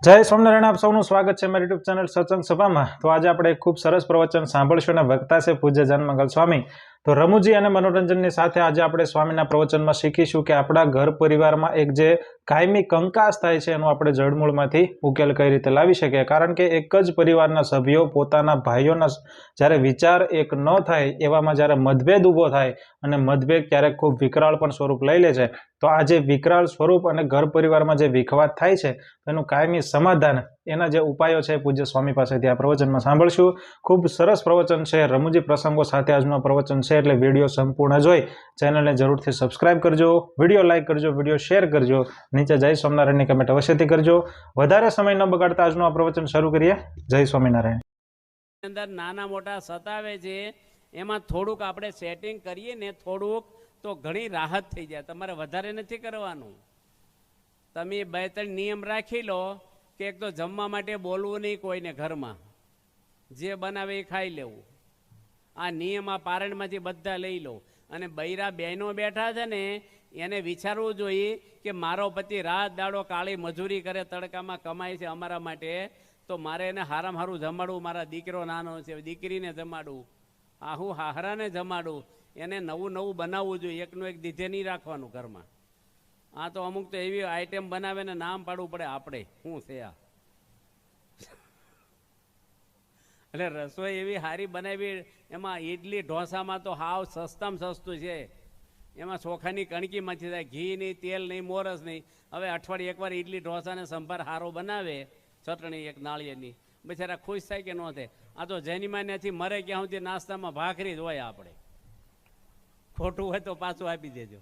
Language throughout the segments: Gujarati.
જય સ્વામિનારાયણ, આપ સૌનું સ્વાગત છે મારી યુટ્યુબ ચેનલ સત્સંગ સભામાં। તો આજે આપણે ખૂબ સરસ પ્રવચન સાંભળશું અને વક્તા છે પૂજ્ય જાનમંગલ સ્વામી। તો રમૂજી અને મનોરંજનની સાથે આજે આપણે સ્વામીના પ્રવચનમાં શીખીશું કે આપણા ઘર પરિવારમાં એક જે કાયમી કંકાસ થાય છે એનું આપણે જડમૂળમાંથી ઉકેલ કઈ રીતે લાવી શકીએ। કારણ કે એક જ પરિવારના સભ્યો પોતાના ભાઈઓના જ્યારે વિચાર એક ન થાય એવામાં જ્યારે મતભેદ ઊભો થાય અને મતભેદ ક્યારેક ખૂબ વિકરાળ પણ સ્વરૂપ લઈ લે છે, તો આ જે વિકરાળ સ્વરૂપ અને ઘર પરિવારમાં જે વિખવાદ થાય છે એનું કાયમી સમાધાન એના જે ઉપાયો છે પૂજ્ય સ્વામી પાસેથી આ પ્રવચનમાં સાંભળશું। ખૂબ સરસ પ્રવચન છે, રમૂજી પ્રસંગો સાથે આજનું પ્રવચન છે, એટલે વિડીયો સંપૂર્ણ જોઈ ચેનલને જરૂરથી સબસ્ક્રાઇબ કરજો, વિડીયો લાઇક કરજો, વિડીયો શેર કરજો, નીચે જય સ્વામિનારાયણની કમેન્ટ અવશ્યથી કરજો। વધારે સમય ન બગાડતા આજનું આ પ્રવચન શરૂ કરીએ। જય સ્વામિનારાયણ। અંદર નાના મોટા સતાવે છે એમાં થોડુંક આપણે સેટિંગ કરીએ ને થોડુંક તો ઘણી રાહત થઈ જાય। તમારે વધારે નથી કરવાનું। તમે 2-3 નિયમ રાખી લો કે એક તો જમવા માટે બોલવું નહીં કોઈને, ઘરમાં જે બનાવે એ ખાઈ લેવું। આ નિયમ આ પારણમાંથી બધા લઈ લો। અને બૈરા બહેનો બેઠા છે ને એને વિચારવું જોઈએ કે મારો પતિ રાત દાડો કાળી મજૂરી કરે, તડકામાં કમાય છે અમારા માટે, તો મારે એને હારામાં હારું જમાડવું। મારા દીકરો નાનો છે, દીકરીને જમાડવું, આહુ હાહરાને જમાડવું, એને નવું નવું બનાવવું જોઈએ। એકનું એક દીધે નહીં રાખવાનું ઘરમાં। આ તો અમુક તો એવી આઈટમ બનાવે ને નામ પાડવું પડે આપણે, શું છે આ? એટલે રસોઈ એવી સારી બનાવી, એમાં ઈડલી ઢોસામાં તો હાવ સસ્તામાં સસ્તું છે। એમાં ચોખાની કણકીમાંથી થાય, ઘી નહીં, તેલ નહીં, મોરસ નહીં। હવે અઠવાડિયે એકવાર ઈડલી ઢોસાને સંભાર સારો બનાવે, ચટણી એક નાળિયેરની, બિચારા ખુશ થાય કે ન થાય? આ તો જૈનીમાન્યાથી મરે ક્યાં સુધી નાસ્તામાં ભાખરી જ હોય। આપણે ખોટું હોય તો પાછું આપી દેજો।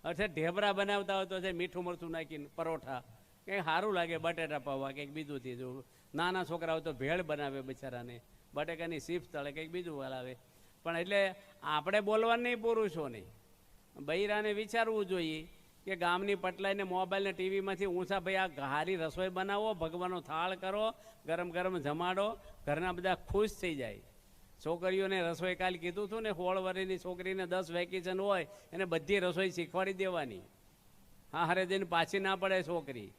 અચ્છા, ઢેબરા બનાવતા હોય તો છે મીઠું મરચું નાખીને પરોઠા, કંઈક સારું લાગે, બટેટા પૌવા કંઈક બીજુંથી જો। નાના છોકરાઓ તો ભેળ બનાવે બિચારાને, બટેકાની ચીપ્સ તળે, કંઈક બીજું હલાવે। પણ એટલે આપણે બોલવાનું નહીં પુરુષોને, બૈરાને વિચારવું જોઈએ કે ગામની પટલાઈને મોબાઈલને ટીવીમાંથી ઊંચા ભાઈ આ હારી રસોઈ બનાવો, ભગવાનનો થાળ કરો, ગરમ ગરમ જમાડો, ઘરના બધા ખુશ થઈ જાય। છોકરીઓને રસોઈ કાલ કીધું હતું ને, 16 વર્ષની છોકરીને 10 વેકેશન હોય એને બધી રસોઈ શીખવાડી દેવાની। હા, હારે જઈને પાછી ના પડે છોકરી।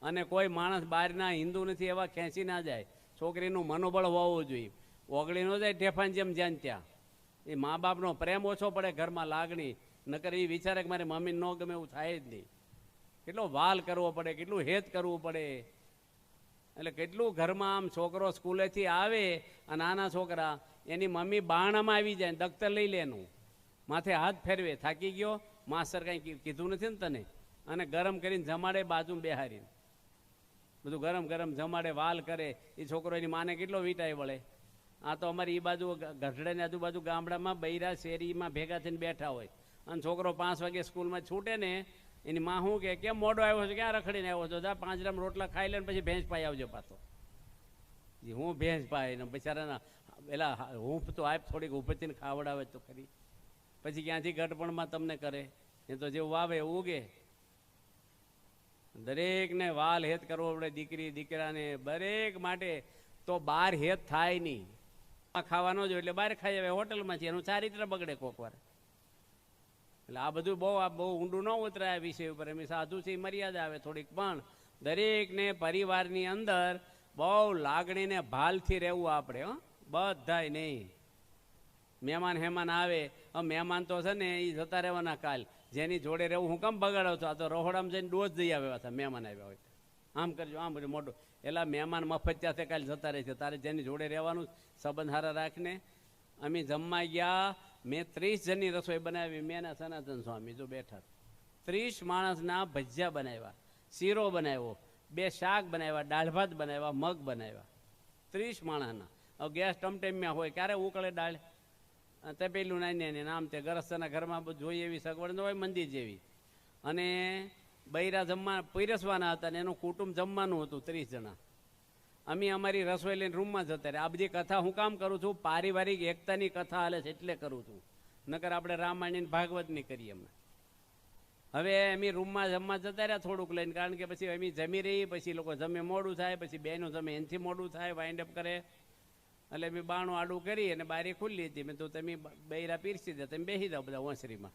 અને કોઈ માણસ બહારના હિન્દુ નથી એવા ખેંચી ના જાય। છોકરીનું મનોબળ હોવું જોઈએ, ઓગળી ન જાય ઢેફાન જેમ જ્યાં ત્યાં। એ મા બાપનો પ્રેમ ઓછો પડે ઘરમાં, લાગણી નકર એ વિચારે કે મારી મમ્મીને ન ગમે એવું થાય જ નહીં। કેટલો વાલ કરવો પડે, કેટલું હેત કરવું પડે। એટલે કેટલું ઘરમાં આમ છોકરો સ્કૂલેથી આવે, આ નાના છોકરા, એની મમ્મી બાણામાં આવી જાય, દખ્તર લઈ લે એનું, માથે હાથ ફેરવે, થાકી ગયો માસ્ટર કાંઈ કીધું નથી ને તને, અને ગરમ કરીને જમાડે, બાજુમાં બેહારીને બધું ગરમ ગરમ જમાડે, વાલ કરે। એ છોકરો એની માને કેટલો વીટાઈ વળે। આ તો અમારી એ બાજુ ગઢડાની આજુબાજુ ગામડામાં બૈરા શેરીમાં ભેગા થઈને બેઠા હોય, અને છોકરો 5 વાગે સ્કૂલમાં છૂટે ને, એની માં શું કે કેમ મોડો આવ્યો છે, ક્યાં રખડીને આવ્યો છો? જા 5 ગ્રામ રોટલા ખાઈ લે ને પછી ભેંસ પાઈ આવજો પાછો। હું ભેંસ પાય ને બિચારાના પેલા હૂંફ તો આપ થોડીક ઉપરથી ખાવડાવે તો ખરી, પછી ક્યાંથી ગઢપણમાં તમને કરે? એ તો જેવું વાવે એવું ઉગે। દરેકને વાલ હેત કરવો પડે, દીકરી દીકરાને દરેક માટે। તો બહાર હેત થાય નહીં, ખાવાનો જ એટલે બહાર ખાઈ આવે હોટલમાંથી, એનું ચારિત્ર બગડે કોક વાર। એટલે આ બધું બહુ ઊંડું ન ઉતરાય આ વિષય ઉપર, એમ સાધુ છે મર્યાદા આવે થોડીક, પણ દરેકને પરિવારની અંદર બહુ લાગણીને ભાલથી રહેવું આપણે, બધાય નહીં। મહેમાન હેમાન આવે, મહેમાન તો છે ને એ જતા રહેવાના કાલ, જેની જોડે રહેવું હું કેમ બગાડો છો? આ તો રહોડામાં જઈને ડોઝ દઈ આવ્યા હતા મહેમાન આવ્યા હોય, આમ કરજો આમ બધું મોટું, એલા મહેમાન મફત ત્યાંથી કાલે જતા રહે છે, તારે જેની જોડે રહેવાનું સંબંધ હારા રાખને। અમે જમવા ગયા, મેં 30 જણની રસોઈ બનાવી, મેં ના સનાતન સ્વામી જો બેઠા, 30 માણસના ભજીયા બનાવ્યા, શીરો બનાવ્યો, 2 શાક બનાવ્યા, દાળ ભાત બનાવ્યા, મગ બનાવ્યા, 30 માણસના। હવે ગેસ ટમટેમ્યા હોય, ક્યારે ઉકળે દાળ, તે પેલું નાની નામ તે ગરસ્તાના ઘરમાં જોઈએ એવી સગવડ ન હોય મંદિર જેવી। અને બૈરા જમવા પીરસવાના હતા ને એનું કુટુંબ જમવાનું હતું 30 જણા। અમે અમારી રસોઈ લઈને રૂમમાં જતા રહે। આ બધી કથા હું કામ કરું છું? પારિવારિક એકતાની કથા હાલે છે એટલે કરું છું, નકર આપણે રામાયણ ભાગવતની કરીએ અમે। હવે અમે રૂમમાં જમવા જતા રહ્યા થોડુંક લઈને, કારણ કે પછી અમે જમી રહી, પછી લોકો જમે મોડું થાય, પછી બહેનો જમે એનાથી મોડું થાય, વાઇન્ડ અપ કરે। એટલે મેં બાણું આડું કરી અને બારી ખુલ્લી હતી, મેં તો તમે બૈરા પીરસી દે, તમે બેસી જાઓ બધા ઓસરીમાં।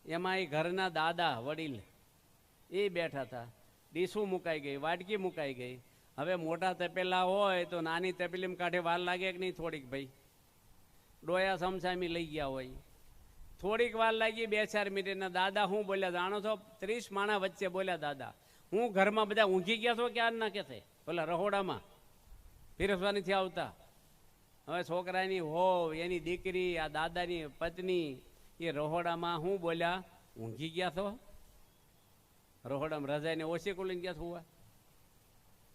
એમાં એ ઘરના દાદા વડીલ એ બેઠા હતા, ડીશું મુકાઈ ગઈ, વાટકી મુકાઈ ગઈ. હવે મોટા તપેલા હોય તો નાની તપેલીમાં કાંઠે વાર લાગે કે નહીં થોડીક ભાઈ? ડોયા સમસામી લઈ ગયા હોય, થોડીક વાર લાગી 2-4 મિનિટના. દાદા હું બોલ્યા જાણો છો? 30 માણા વચ્ચે બોલ્યા દાદા. હું ઘરમાં બધા ઊંઘી ગયા છો ક્યાં ના કે પેલા રહોડામાં પીરસવા નથી આવતા. હવે છોકરાની હોવ, એની દીકરી, આ દાદાની પત્ની એ રહોડામાં હું બોલ્યા ઊંઘી ગયા છો? રહોડામાં રજાઈને ઓછી કુલીને ગયા છો?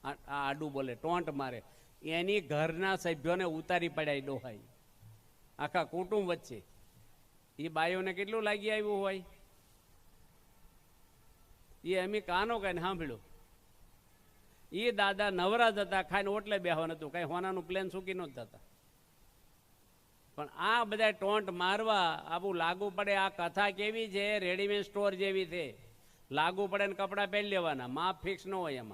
આ આડું બોલે, ટોંટ મારે. એની ઘરના સભ્યોને ઉતારી પડ્યા ડોહાઈ આખા કુટુંબ વચ્ચે. એ બાઈઓને કેટલું લાગી આવ્યું હોય. એ એમ કાનો કઈ સાંભળ્યું. એ દાદા નવરા જતા, ખાઈને ઓટલે બેહવાનું હતું, કઈ હોનાનું પ્લેન સૂકી નહોતા થતા. પણ આ બધા ટોંટ મારવા આવું લાગુ પડે. આ કથા કેવી છે? રેડીમેડ સ્ટોર જેવી છે. લાગુ પડે ને કપડાં પહેરી લેવાના, માપ ફિક્સ ન હોય.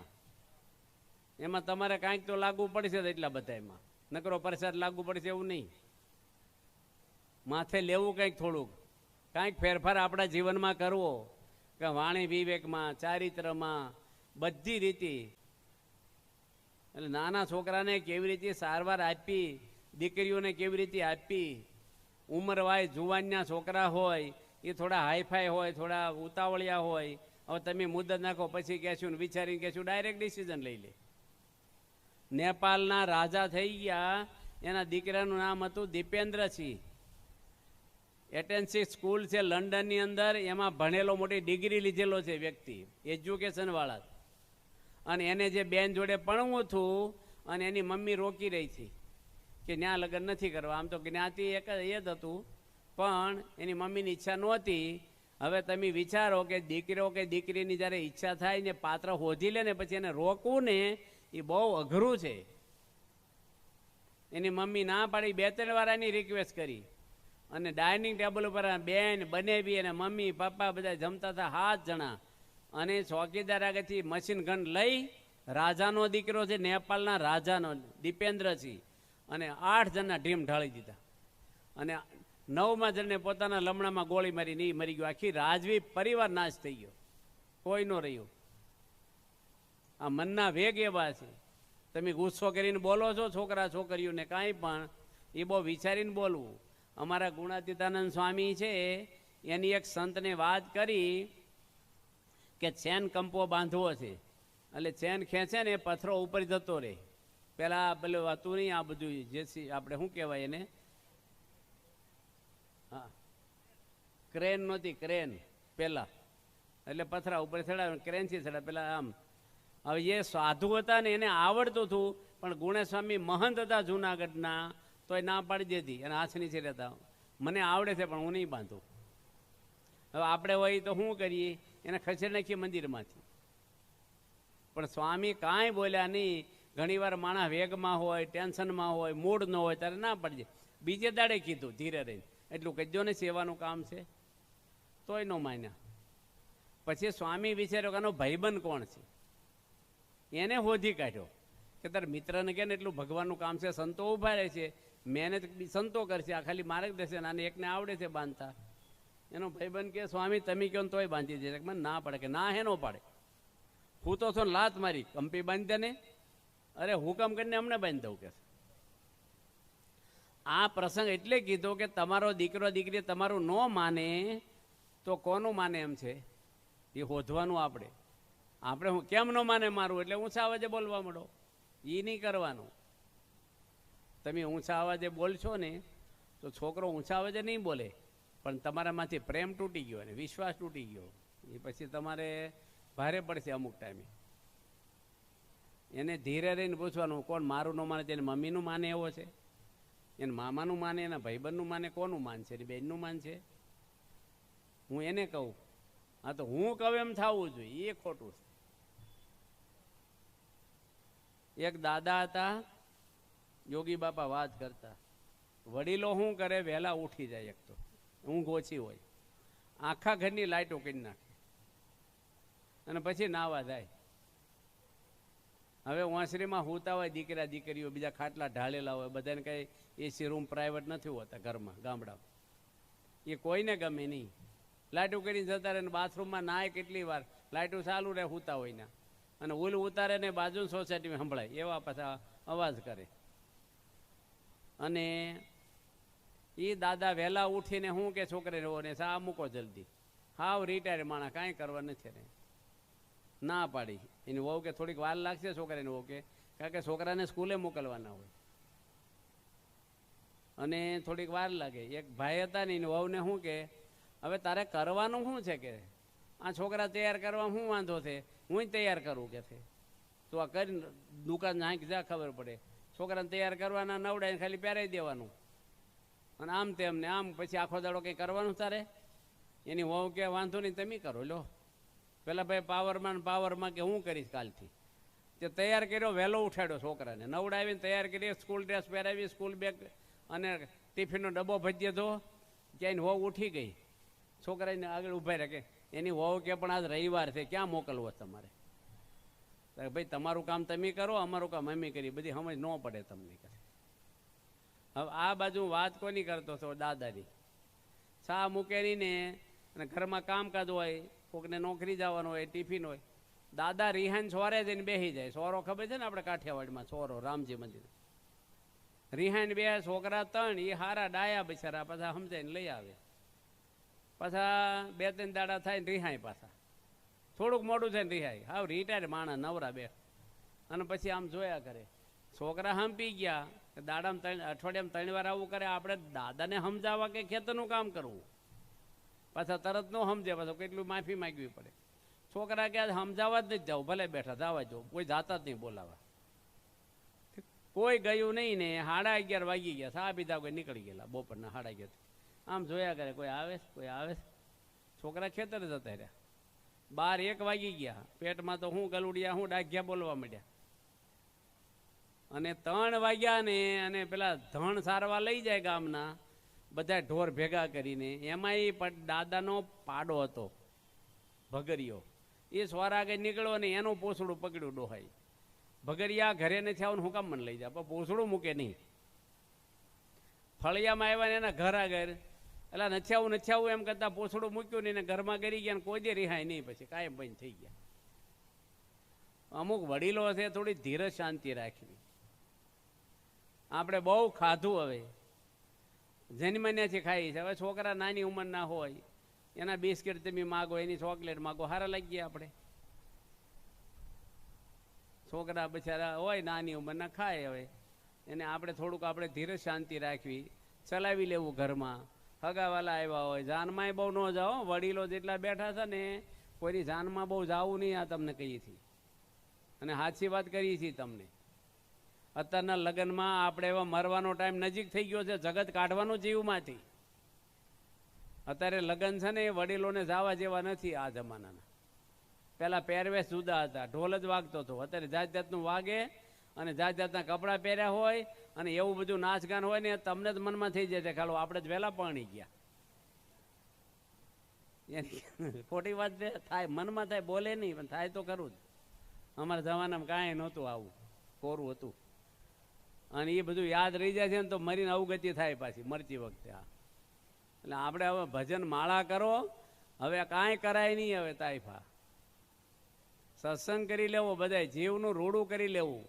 એમાં તમારે કાંઈક તો લાગુ પડશે જ એટલા બધા. એમાં નકરો પ્રસાદ લાગુ પડશે એવું નહીં. માથે લેવું કંઈક થોડુંક, કાંઈક ફેરફાર આપણા જીવનમાં કરવો, કે વાણી વિવેકમાં, ચારિત્રમાં, બધી રીતે. એટલે નાના છોકરાને કેવી રીતે સારવાર આપી, દીકરીઓને કેવી રીતે આપી. ઉંમરવાય જુવાનના છોકરા હોય એ થોડા હાઈફાઈ હોય, થોડા ઉતાવળિયા હોય. હવે તમે મુદ્દત નાખો પછી કહેશું, વિચારીને કહેશું, ડાયરેક્ટ ડિસિઝન લઈ લે. નેપાળના રાજા થઈ ગયા, એના દીકરાનું નામ હતું દીપેન્દ્રસિંહ. એટેન્સી સ્કૂલ છે લંડનની અંદર, એમાં ભણેલો, મોટી ડિગ્રી લીધેલો છે વ્યક્તિ, એજ્યુકેશન વાળા. અને એને જે બેન જોડે ભણવું હતું, અને એની મમ્મી રોકી રહી હતી કે ત્યાં લગ્ન નથી કરવા. આમ તો જ્ઞાતિ એક જ હતું, પણ એની મમ્મીની ઈચ્છા નહોતી. હવે તમે વિચારો કે દીકરો કે દીકરીની જ્યારે ઈચ્છા થાય ને પાત્ર શોધી લે ને પછી એને રોકવું ને એ બહુ અઘરું છે. એની મમ્મી ના પાડી, 2-3 વાર એની રિક્વેસ્ટ કરી. અને ડાઇનિંગ ટેબલ ઉપર બેન બનેવી અને મમ્મી પપ્પા બધા જમતા હતા 7 જણા. અને ચોકીદાર આગળથી મશીન ગન લઈ, રાજાનો દીકરો છે, નેપાળના રાજાનો દીપેન્દ્રસિંહ, અને 8 જણના ઢીમ ઢાળી દીધા. અને 9મા જણને પોતાના લમણામાં ગોળી મારીને એ મરી ગયો. આખી રાજવી પરિવાર નાશ થઈ ગયો, કોઈ ન રહ્યું. આ મનના વેગ એવા છે. તમે ગુસ્સો કરીને બોલો છો છોકરા છોકરીઓને કાંઈ પણ, એ બહુ વિચારીને બોલવું. અમારા ગુણાતીતાનંદ સ્વામી છે, એની એક સંતને વાત કરી કે ચેન કંપો બાંધવો છે, એટલે ચેન ખેંચે ને એ પથ્થરો ઉપર જતો રહે. પેલા પેલું હતું નહીં આ બધું, જેસી આપણે શું કહેવાય એને, હા ક્રેન નહોતી, ક્રેન પેલા, એટલે પથરા ઉપર ચડાવે, ક્રેનથી ચડાવે પેલા આમ. હવે એ સાધુ હતા ને એને આવડતું હતું, પણ ગુણેસ્વામી મહંત હતા જુનાગઢના, તો એ ના પાડી દેતી. અને હાથ નીચે રહેતા, મને આવડે છે પણ હું નહીં બાંધું. હવે આપણે હોય તો શું કરીએ, એને ખસેડી નાખીએ મંદિરમાંથી. પણ સ્વામી કાંઈ બોલ્યા નહીં. ઘણીવાર માણસ વેગમાં હોય, ટેન્શનમાં હોય, મૂડ ન હોય ત્યારે ના પાડી દે. બીજે દાડે કીધું ધીરે રહીને, એટલું કહેજો ને સેવાનું કામ છે, તોય ન માન્યા. પછી સ્વામી વિચાર્યો કે આનો ભાઈબંધ કોણ છે, એને શોધી કાઢ્યો કે તાર મિત્રને કે ને એટલું ભગવાનનું કામ છે, સંતો ઉભા રહે છે, મહેનત સંતો કરશે, આ ખાલી માર્ગદર્શન, આને એકને આવડે છે બાંધતા. એનો ભાઈબંધ કે સ્વામી તમે કહો ને તોય બાંધી દે. મને ના પડે. કે ના હે નો પાડે, હું તો છો લાત મારી, કંપી બાંધી દે ને. અરે હુકમ કરીને અમને બાંધી દઉં. કે આ પ્રસંગ એટલે કીધો કે તમારો દીકરો દીકરી તમારું ન માને તો કોનું માને એમ છે એ શોધવાનું. આપણે હું કેમ ન માને મારું, એટલે ઊંચા અવાજે બોલવા માંડો. એ નહીં કરવાનું. તમે ઊંચા અવાજે બોલશો ને તો છોકરો ઊંચા અવાજે નહીં બોલે, પણ તમારામાંથી પ્રેમ તૂટી ગયો અને વિશ્વાસ તૂટી ગયો, એ પછી તમારે ભારે પડશે અમુક ટાઈમે. એને ધીરે રહીને પૂછવાનું, કોણ મારું ન માને? તેને મમ્મીનું માને એવો છે, એને મામાનું માને, એના ભાઈબંધનું માને, કોનું માન છે? એની બહેનનું માન છે? હું એને કહું, હા તો હું કહું એમ થવું જોઈએ, એ ખોટું છે. એક દાદા હતા, યોગી બાપા વાત કરતા, વડીલો શું કરે, વહેલા ઉઠી જાય, એક તો ઊંઘ ઓછી હોય, આખા ઘરની લાઈટો કરી નાખે અને પછી નાવા જાય. હવે ઓસરીમાં હોતા હોય દીકરા દીકરીઓ, બીજા ખાટલા ઢાળેલા હોય, બધાને કંઈ એસી રૂમ પ્રાઇવેટ નથી હોતા ઘરમાં, ગામડામાં. એ કોઈને ગમે નહીં. લાઈટો કરીને જતા રહે, બાથરૂમમાં નાય કેટલી વાર લાઈટો ચાલુ રહે, હોતા હોય ને અને ઓલું ઉતારે ને બાજુ સોસાયટીમાં સંભળાય એવા પાછા અવાજ કરે. અને એ દાદા વહેલા ઉઠીને શું કે છોકરી રહો ને સા મૂકો જલ્દી, હાવ રિટાયર માણસ, કાંઈ કરવા નથી ને ના પાડી. એની વહુ કે થોડીક વાર લાગશે છોકરાને, વહુ કે કારણ કે છોકરાને સ્કૂલે મોકલવાના હોય અને થોડીક વાર લાગે. એક ભાઈ હતા ને એની વહુને શું કે હવે તારે કરવાનું શું છે કે આ છોકરા તૈયાર કરવા શું વાંધો છે, હું તૈયાર કરું કે છે. તો આ કરીને દુકાન નાખી જા ખબર પડે. છોકરાને તૈયાર કરવાના, નવડાઈને ખાલી પહેરાવી દેવાનું અને આમ તેમ ને આમ. પછી આખો દાડો કંઈ કરવાનું તારે? એની વહુ કે વાંધો નહીં તમે કરો લો. પેલા ભાઈ પાવરમાં કે હું કરીશ કાલથી. તે તૈયાર કર્યો, વહેલો ઉઠાડ્યો છોકરાને, નવડાવીને તૈયાર કરી, સ્કૂલ ડ્રેસ પહેરાવી, સ્કૂલ બેગ અને ટિફિનનો ડબ્બો ભરી દીધો. ક્યાંય વહુ ઉઠી ગઈ, છોકરાને આગળ ઊભા રાખે. એની વહુ કે પણ આજ રવિવાર છે, ક્યાં મોકલવો તમારે? ભાઈ તમારું કામ તમે કરો, અમારું કામ અમે કરી, બધી સમજ ન પડે તમને. હવે આ બાજુ વાત કોની કરતો હતો? દાદાની. ચા મૂકે નહીં ને, અને ઘરમાં કામકાજ હોય, કોકને નોકરી જવાનું હોય, ટિફિન હોય. દાદા રિહાન સોરે જઈને બેસી જાય. સોરો ખબર છે ને આપણે કાઠિયાવાડમાં સોરો, રામજી મંદિર. રિહાન બે છોકરા 3, એ હારા ડાયા બિચારા, પાછા સમજાઈને લઈ આવે. પાછા 2-3 દાડા થાય ને રિહાય પાછા. થોડુંક મોડું થાય ને રિહાય. હાવ રિટાયર માણસ નવરા બે. અને પછી આમ જોયા કરે. છોકરા હંપી ગયા, દાડામાં અઠવાડિયામાં 3 વાર આવું કરે. આપણે દાદાને સમજાવવા કે ખેતરનું કામ કરવું, પાછા તરત ન સમજે, પાછું કેટલું માફી માગવી પડે. છોકરા કે સમજાવવા જ નથી જવું, ભલે બેઠા જવા જવું, કોઈ જાતા જ નહીં બોલાવા. કોઈ ગયું નહીં ને 11:30 વાગી ગયા, સા પીધા કોઈ નીકળી ગયેલા બપોરના 11:30. આમ જોયા કરે, કોઈ આવે કોઈ આવે. છોકરા ખેતર જતા રહ્યા. 12-1 વાગી ગયા. પેટમાં તો હું ગલુડિયા હું ડાઘ્યા બોલવા માંડ્યા. અને 3 વાગ્યા ને, અને પેલા ધણ સારવા લઈ જાય ગામના બધા ઢોર ભેગા કરીને. એમાં દાદાનો પાડો હતો ભગરિયો. એ સ્વારા આગળ નીકળ્યો ને એનું પોસડું પકડ્યું ડોહાઈ. ભગરિયા ઘરે નથી આવું, હું કામ મને લઈ જા, પણ પોસડું મૂકે નહીં. ફળિયામાં આવ્યા ને એના ઘર આગળ, એટલે નથી આવું એમ કરતા પોસડું મૂક્યું ને એને ઘરમાં ગરી ગયા ને કોઈ દે રિહાય નહીં. પછી કાયમ બંધ થઈ ગયા. અમુક વડીલો છે, થોડી ધીરજ શાંતિ રાખવી. આપણે બહુ ખાધું, હવે જન્મન્યાથી ખાઈ છે. હવે છોકરા નાની ઉંમરના હોય, એના બિસ્કિટ તમે માગો, એની ચોકલેટ માગો, સારા લાગી ગયા આપણે. છોકરા બિચારા હોય નાની ઉંમરના ખાય. હવે એને આપણે થોડુંક આપણે ધીરજ શાંતિ રાખવી, ચલાવી લેવું. ઘરમાં હગાવાલા આવ્યા હોય, જાનમાં બહુ ન જાઓ. વડીલો જેટલા બેઠા છે ને, કોઈની જાનમાં બહુ જાવું નહીં. આ તમને કહીએ છીએ અને સાચી વાત કરીએ છીએ તમને. અત્યારના લગ્નમાં આપણે એવા મરવાનો ટાઈમ નજીક થઈ ગયો છે, જગત કાઢવાનું જીવમાંથી. અત્યારે લગ્ન છે ને એ વડીલોને જવા જેવા નથી આ જમાનાના. પહેલાં પહેરવેશ જુદા હતા, ઢોલ જ વાગતો હતો. અત્યારે જાત જાતનું વાગે અને જાત જાતના કપડાં પહેર્યા હોય અને એવું બધું નાચગાન હોય ને, તમને જ મનમાં થઈ જાય છે ખાલો આપણે જ વહેલા પરણી ગયા. ખોટી વાત થાય, મનમાં થાય, બોલે નહીં પણ થાય તો ખરું જ. અમારા જમાનામાં કાંઈ નહોતું, આવું કોરું હતું. અને એ બધું યાદ રહી જાય છે ને તો મરીને અવગતિ થાય પાછી મરતી વખતે. હા, એટલે આપણે હવે ભજન માળા કરો, હવે કાંઈ કરાય નહીં. હવે તાઇફા સત્સંગ કરી લેવો, બધાય જીવનું રૂડું કરી લેવું,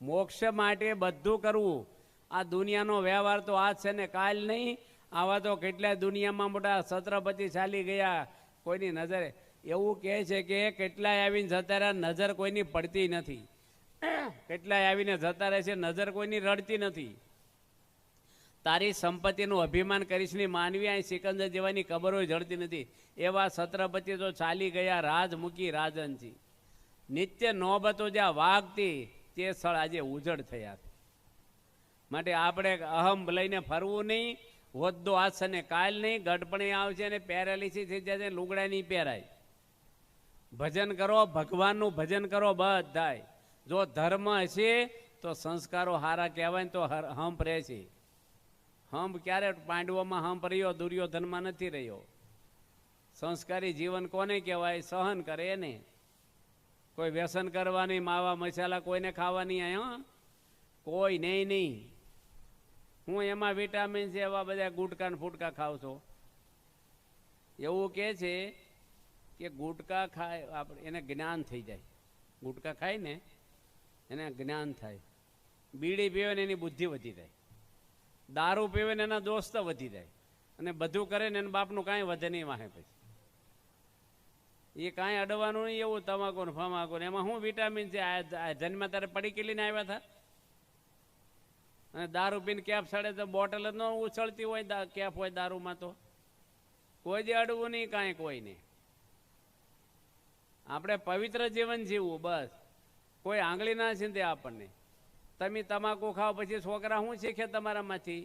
મોક્ષ માટે બધું કરવું. આ દુનિયાનો વ્યવહાર તો આજ છે ને કાલ નહીં. આવા તો કેટલાય દુનિયામાં મોટા છત્રપતિ ચાલી ગયા, કોઈની નજરે. એવું કહે છે કે કેટલાય આવીને જતા રહ્યા, નજર કોઈની પડતી નથી. કેટલાય આવીને જતા રહે છે, નજર કોઈની રડતી નથી. તારી સંપત્તિનું અભિમાન કરીશ ની માનવી, અહીં સિકંદર જેવાની કબરો જડતી નથી. એવા છત્રપતિ તો ચાલી ગયા, રાજ મૂકી રાજનજી. નિત્ય નોબતો જ્યાં વાગતી તે સ્થળ આજે ઉજળ થયા. માટે આપણે અહમ લઈને ફરવું નહીં. હોદ્દો આજ ને કાલ નહીં. ગડપણી આવશે ને પેરાલિસિસ થઈ જશે, લુગડા નહીં પહેરાય. ભજન કરો, ભગવાનનું ભજન કરો બધાય. જો ધર્મ હશે તો સંસ્કારો હારા કહેવાય ને તો હંપ રહેશે. હંપ ક્યારે પાંડવોમાં હંપ રહ્યો, દુર્યોધનમાં નથી રહ્યો. સંસ્કારી જીવન કોને કહેવાય? સહન કરે એને. કોઈ વ્યસન કરવાની, માવા મસાલા કોઈને ખાવાની અહીંયા કોઈ નહીં. હું એમાં વિટામિન છે એવા બધા ગુટકા ને ફૂટકા ખાવ છો. એવું કહે છે કે ગુટકા ખાય આપણે એને જ્ઞાન થઈ જાય. ગુટકા ખાય ને એને જ્ઞાન થાય, બીડી પીવે ને એની બુદ્ધિ વધી જાય, દારૂ પીવે ને એના દોસ્ત વધી જાય, અને બધું કરે ને એના બાપનું કાંઈ વધે નહીં વાહે પછી. એ કાંઈ અડવાનું નહીં એવું તમાકુ ને ફમાકુ ને એમાં શું વિટામિન છે? આ જન્મ તારે પડી કેલીને આવ્યા હતા, અને દારૂ પીને કેપ સડે તો બોટલ જ ન ઉછળતી હોય, કેપ હોય દારૂમાં તો કોઈ જ અડવું નહીં, કાંઈ કોઈ નહીં. આપણે પવિત્ર જીવન જીવવું બસ, કોઈ આંગળી ના સીંધે આપણને. તમે તમાકુ ખાઓ પછી છોકરા શું શીખે તમારામાંથી?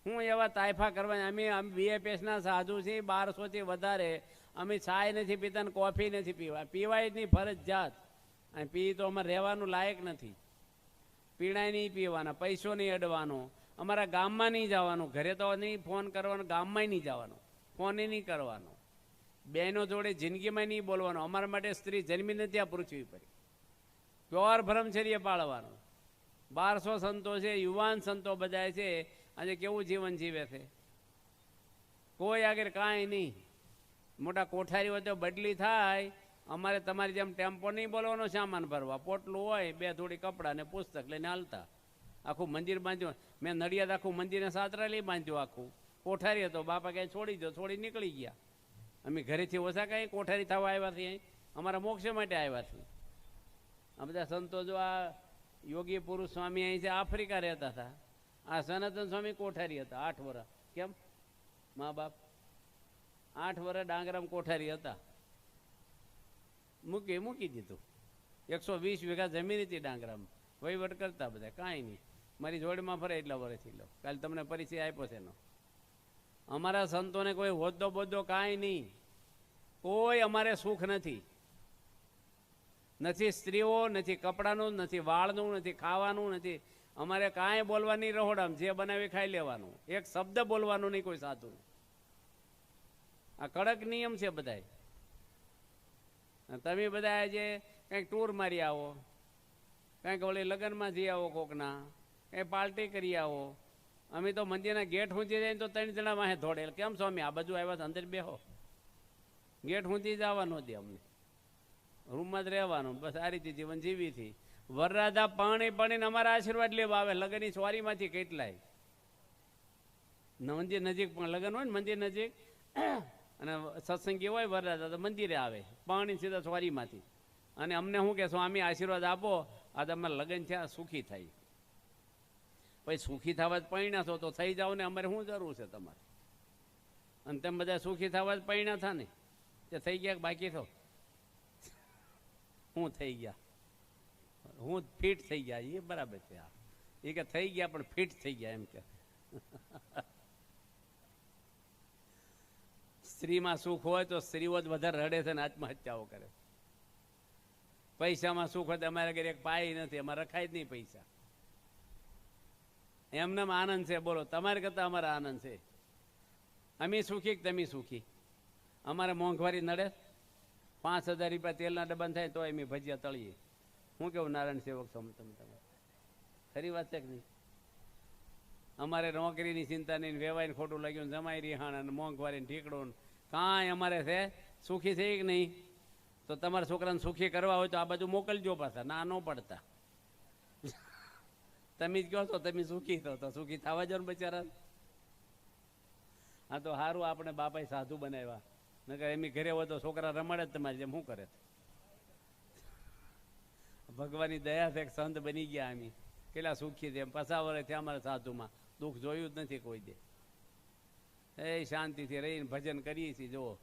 હું એવા તાયફા કરવા? અમે BFSના સાધુ છીએ, 1200થી વધારે. અમે ચાય નથી પીતા ને કોફી નથી પીવાય જ નહીં ફરજિયાત. અને પી તો અમારે રહેવાનું લાયક નથી. પીણાય નહીં પીવાના, પૈસો નહીં અડવાનો, અમારા ગામમાં નહીં જવાનું, ઘરે તો નહીં ફોન કરવાનો, ગામમાં નહીં જવાનું, ફોન નહીં કરવાનો, બહેનો જોડે જિંદગીમાં નહીં બોલવાનું. અમારા માટે સ્ત્રી જન્મી નથી આ પૃથ્વી પર. પ્યોર બ્રહ્મચર્ય પાળવાનો. 1200 સંતો છે, યુવાન સંતો બધા છે, આજે કેવું જીવન જીવે છે? કોઈ આગળ કાંઈ નહીં. મોટા કોઠારી હોય તો બદલી થાય. અમારે તમારી જેમ ટેમ્પો નહીં બોલવાનો સામાન ભરવા, પોટલું હોય, 2 થોડી કપડાં ને પુસ્તક લઈને હાલતા. આખું મંદિર બાંધ્યું. મેં નડિયાદ આખું મંદિરને સાતરા લઈ બાંધ્યું આખું. કોઠારી હતો, બાપા ક્યાંય છોડી દો, છોડી નીકળી ગયા. અમે ઘરેથી ઓછા કાંઈ કોઠારી થવા આવ્યા છીએ, અમારા મોક્ષ માટે આવ્યા છીએ. આ બધા સંતો જો આ યોગી પુરુષ સ્વામી અહીં છે, આફ્રિકા રહેતા હતા. આ સનાતન સ્વામી કોઠારી હતા 8 વર્ષ. કેમ? મા બાપ 8 વર્ષ ડાંગરામ કોઠારી હતા. મૂકી દીધું. 120 વીઘા જમીન હતી ડાંગરામ, વહીવટ કરતા બધા, કાંઈ નહીં. મારી જોડમાં ફરે એટલા વર્ષથી લો. કાલે તમને પરિચય આપ્યો છે એનો. અમારા સંતોને કોઈ હોદ્દો બોદ્દો કાંઈ નહીં, કોઈ અમારે સુખ નથી. નથી સ્ત્રીઓ, નથી કપડાનું, નથી વાળનું, નથી ખાવાનું, નથી. અમારે કાંઈ બોલવાની રહોડામ જે બનાવી ખાઈ લેવાનું, એક શબ્દ બોલવાનું નહીં કોઈ સાધુ. આ કડક નિયમ છે બધાય. તમે બધા જે કંઈક ટૂર મારી આવો, કંઈક ઓલી લગ્નમાં જઈ આવો, કોકના કંઈ પાર્ટી કરી આવો. અમે તો મંદિરના ગેટ ઊંચી જાય તો 3 જણા વાહે દોડે. કેમ સ્વામી આ બાજુ આવ્યા અંદર બેહો? ગેટ ઊંચી જવા ન દે અમને, રૂમમાં જ રહેવાનું. બસ આ રીતે જીવન જીવી હતી. વરરાજા પાણી પાણીને અમારા આશીર્વાદ લેવા આવે. લગ્નની સોરીમાંથી કેટલાય મંદિર નજીક પણ લગ્ન હોય ને, મંદિર નજીક, અને સત્સંગી હોય વરરાજા તો મંદિરે આવે પાણી સીધા સોરીમાંથી. અને અમને શું કે સ્વામી આશીર્વાદ આપો, આ તમારા લગ્ન થયા, સુખી થાય. પછી સુખી થવા જ પૈણા છો તો થઈ જાઓ ને, અમારે શું જરૂર છે તમારે? અને તમે બધા સુખી થવા જ પૈણા થા ને, તે થઈ ગયા બાકી થો? હું થઈ ગયા, હું ફિટ થઈ ગયા. એ બરાબર છે. આ એ કે થઈ ગયા પણ ફિટ થઈ ગયા એમ કે. સ્ત્રીમાં સુખ હોય તો સ્ત્રીઓ જ વધારે રડે છે ને આત્મહત્યાઓ કરે. પૈસામાં સુખ હોય તો અમારા ઘરે એક પાય નથી, અમારે રખાય જ નહીં પૈસા. એમને આનંદ છે, બોલો તમારે કરતા અમારે આનંદ છે. અમે સુખી કે તમે સુખી? અમારે મોંઘવારી નડે? 5000 રૂપિયા તેલના ડબ્બા થાય તો અમે ભજીયા તળીએ. હું કેવું નારાયણ સેવક છો તમે? ખરી વાત છે કે નહીં? અમારે નોકરીની ચિંતા નહીં, વેવાઈને ખોટું લાગ્યું, જમાઈ રિહાણ અને મોંઘવારીને ઠીકડું કાંઈ અમારે છે. સુખી છે કે નહીં? તો તમારા છોકરાને સુખી કરવા હોય તો આ બાજુ મોકલજો પાછા, ના ન પડતા. તમે જ કહો છો તમે સુખી થો તો સુખી થવા જો ને બચારા. હા તો સારું આપણે બાપાએ સાધુ બનાવ્યા, નકર એમની ઘરે હોય તો છોકરા રમાડે જ તમારી જેમ. શું કરે? ભગવાનની દયા છે, સંત બની ગયા. અમે કેટલા સુખી છે. 50 વર્ષથી અમારા સાધુમાં દુઃખ જોયું જ નથી કોઈ દે. એ શાંતિથી રહીને ભજન કરીએ છીએ. જુઓ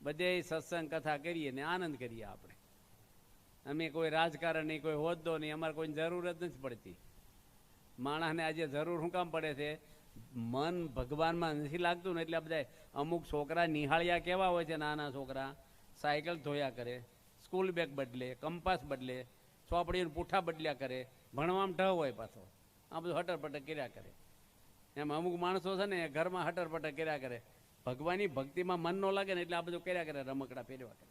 બધે સત્સંગ કથા કરીએ ને આનંદ કરીએ. આપણે અમે કોઈ રાજકારણ નહીં, કોઈ હોદ્દો નહીં, અમારે કોઈની જરૂર જ નથી પડતી. માણસને આજે જરૂર શું કામ પડે છે? મન ભગવાનમાં નથી લાગતું ને એટલે બધા અમુક છોકરા નિહાળ્યા કેવા હોય છે, નાના છોકરા સાયકલ ધોયા કરે, સ્કૂલ બેગ બદલે, કંપાસ બદલે, ચોપડીને પૂઠા બદલ્યા કરે, ભણવામાં ઢ હોય પાછો. આ બધું હટરપટર કર્યા કરે. એમ અમુક માણસો છે ને ઘરમાં હટરપટર કર્યા કરે, ભગવાનની ભક્તિમાં મન ન લાગે ને એટલે આ બધું કર્યા કરે, રમકડા ફેરવા કરે.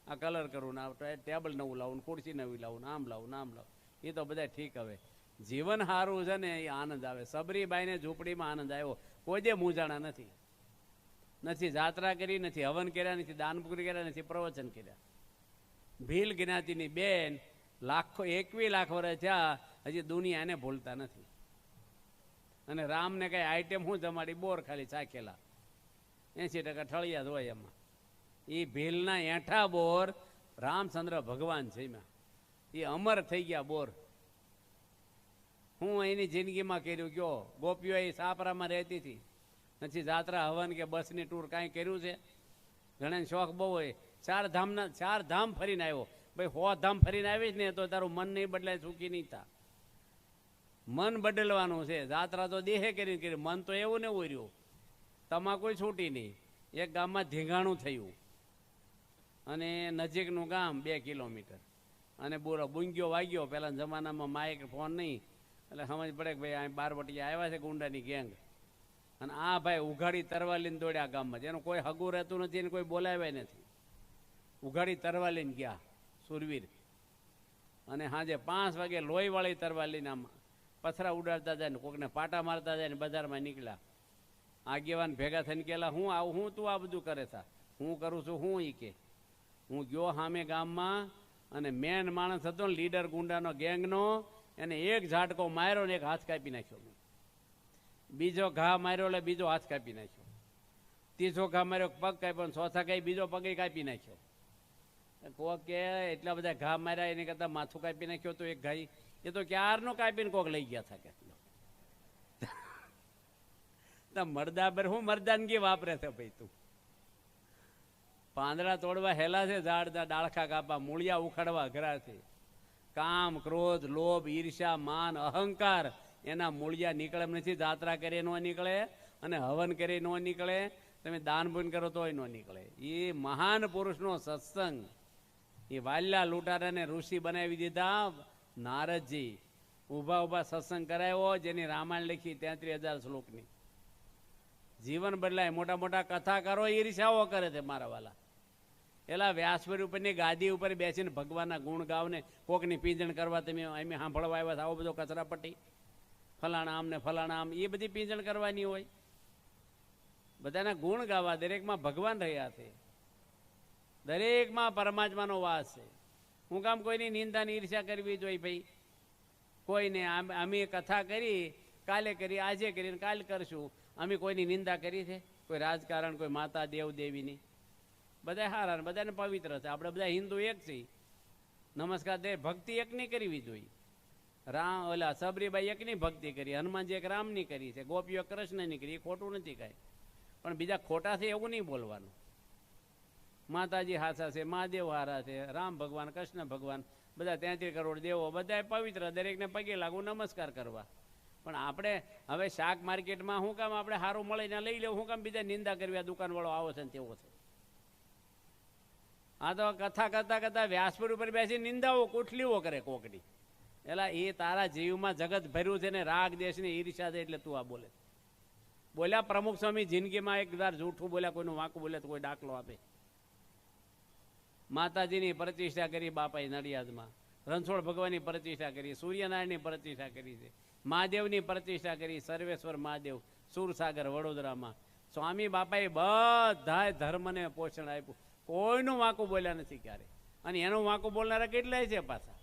આ કલર કરવું ને આ ટેબલ નવું લાવું, ખુરશી નવી લાવું, આમ લાવું, આમ લાવું. એ તો બધા ઠીક. હવે જીવન સારું છે ને એ આનંદ આવે. સબરીબાઈને ઝૂંપડીમાં આનંદ આવ્યો, કોઈ જે મૂંઝાણા નથી. નથી જાત્રા કરી, નથી હવન કર્યા, નથી દાન પૂરી કર્યા, નથી પ્રવચન કર્યા. ભીલ જ્ઞાતિની બેન લાખો 21 લાખ વર્ષ થયા હજી દુનિયા એને ભૂલતા નથી. અને રામને કઈ આઈટમ શું જમાડી? બોર ખાલી ચાખેલા 80% ઠળિયા જ હોય એમાં. એ ભીલના એઠા બોર રામચંદ્ર ભગવાન છે એમાં. એ અમર થઈ ગયા બોર. હું એની જિંદગીમાં કર્યું કયો? ગોપીઓ એ સાપરામાં રહેતી હતી, નથી જાત્રા હવન કે બસની ટૂર કાંઈ કર્યું છે? ઘણાને શોખ બહુ હોય. 4 ધામ ફરીને આવ્યો. ભાઈ 100 ધામ ફરીને આવીશ ને તો તારું મન નહીં બદલાય, સુખી નહીં થા. મન બદલવાનું છે. જાત્રા તો દેહે કરી, મન તો એવું ને એવું રહ્યું. તમા કોઈ છૂટી નહીં. એક ગામમાં ધીંગાણું થયું અને નજીકનું ગામ 2 કિલોમીટર. અને બોલો બુંગ્યો વાગ્યો. પહેલા જમાનામાં માઇક ફોન નહીં, એટલે સમજ પડે કે ભાઈ આ 12 વટિયા આવ્યા છે ગુંડાની ગેંગ. અને આ ભાઈ ઉઘાડી તરવા લઈને દોડ્યા ગામમાં. એનું કોઈ હગું રહેતું નથી એને કોઈ બોલાવ્યા નથી. ઉઘાડી તરવા લઈને ગયા સુરવીર. અને સાંજે 5 વાગે લોહીવાળી તરવા લઈને આમ પથરા ઉડાડતા જાય ને કોકને પાટા મારતા જાય ને બજારમાં નીકળ્યા. આગેવાન ભેગા થઈને કહેલા હું આવું, હું તું આ બધું કરે છે? હું કરું છું હું? એ કે હું ગયો સામે ગામમાં અને મેન માણસ હતો ને લીડર ગુંડાનો ગેંગનો, એને એક ઝાટકો માર્યો ને એક હાથ કાપી નાખ્યો. બીજો ઘા માર્યો એટલે બીજો હાથ કાપી નાખ્યો. ત્રીજો ઘા માર્યો પગ કાપ્યો, ચોથા કઈ બીજો પગ કાપી નાખ્યો. કોક કે એટલા બધા ઘા માર્યા એની કરતા માથું કાપી નાખ્યો તો એક ઘાઈ એ તો ક્યારનો કાપીને કોક લઈ ગયા હતા. કે મરદાબર હું મરદાનગી વાપરે છે ભાઈ તું? પાંદડા તોડવા હેલા છે, ઝાડના ડાળખા કાપા, મૂળિયા ઉખાડવા અઘરા છે. કામ, ક્રોધ, લોભ, ઈર્ષ્યા, માન, અહંકાર એના મૂળિયા નીકળે નથી. જાત્રા કરી ન નીકળે અને હવન કરી ન નીકળે. તમે દાન પૂન કરો તોય ન નીકળે. એ મહાન પુરુષનો સત્સંગ. એ વાલ્યા લૂંટારાને ઋષિ બનાવી દીધા નારદજી. ઊભા ઊભા સત્સંગ કરાવ્યો, જેની રામાયણ લખી 33,000 શ્લોકની. જીવન બદલાય. મોટા મોટા કથાકારો ઈર્ષાઓ કરે છે મારા વાલા. એલા વ્યાસપુર ઉપરની ગાદી ઉપર બેસીને ભગવાનના ગુણ ગાવને કોકની પીંજણ કરવા તમે એમ સાંભળવા આવ્યા. આવો બધો કચરાપટ્ટી, ફલાણા આમ ને ફલાણા આમ, એ બધી પીંજણ કરવાની હોય? બધાના ગુણ ગાવા. દરેકમાં ભગવાન રહ્યા છે, દરેકમાં પરમાત્માનો વાસ છે. હું કામ કોઈની નિંદાની ઈર્ષ્યા કરવી જોઈએ ભાઈ? કોઈને અમે કથા કરી, કાલે કરી, આજે કરીને કાલે કરશું. અમે કોઈની નિંદા કરી છે? કોઈ રાજકારણ, કોઈ માતા દેવ દેવીની? બધા હારા, બધાને પવિત્ર છે. આપણે બધા હિન્દુ એક છીએ. નમસ્કાર દે. ભક્તિ એકની કરવી જોઈએ. રામ ઓલા સબરીબાઈ એકની ભક્તિ કરી, હનુમાનજી એક રામની કરી છે, ગોપીઓ કૃષ્ણની કરી. એ ખોટું નથી કાંઈ, પણ બીજા ખોટા છે એવું નહીં બોલવાનું. માતાજી હાસા છે, મહાદેવ હારા છે, રામ ભગવાન, કૃષ્ણ ભગવાન, બધા 33 કરોડ દેવો, બધા પવિત્ર. દરેકને પગે લાગુ, નમસ્કાર કરવા. પણ આપણે હવે શાક માર્કેટમાં શું કામ આપણે સારું મળીને લઈ લેવું? શું કામ બીજા નિંદા કરવી? આ દુકાનવાળો આવો છે ને તેવો છે. આ તો કથા કરતા કરતા વ્યાસપુર ઉપર બેસી નિંદાઓ કુઠલીઓ કરે કોકની. એટલે એ તારા જીવમાં જગત ભર્યું છે ને રાગ દેશની ઈર્ષા છે, એટલે તું આ બોલે. બોલ્યા પ્રમુખ સ્વામી જિંદગીમાં એક વાર જૂઠું બોલ્યા, કોઈનું વાંકું બોલે તો કોઈ દાખલો આપે. માતાજીની પ્રતિષ્ઠા કરી બાપાએ નડિયાદમાં, રણછોડ ભગવાનની પ્રતિષ્ઠા કરી, સૂર્યનારાયણની પ્રતિષ્ઠા કરી છે, મહાદેવની પ્રતિષ્ઠા કરી, સર્વેશ્વર મહાદેવ સુરસાગર વડોદરામાં. સ્વામી બાપાએ બધાય ધર્મને પોષણ આપ્યું, કોઈનું વાંકું બોલ્યા નથી ક્યારે. અને એનું વાંકું બોલનારા કેટલાય છે પાછા.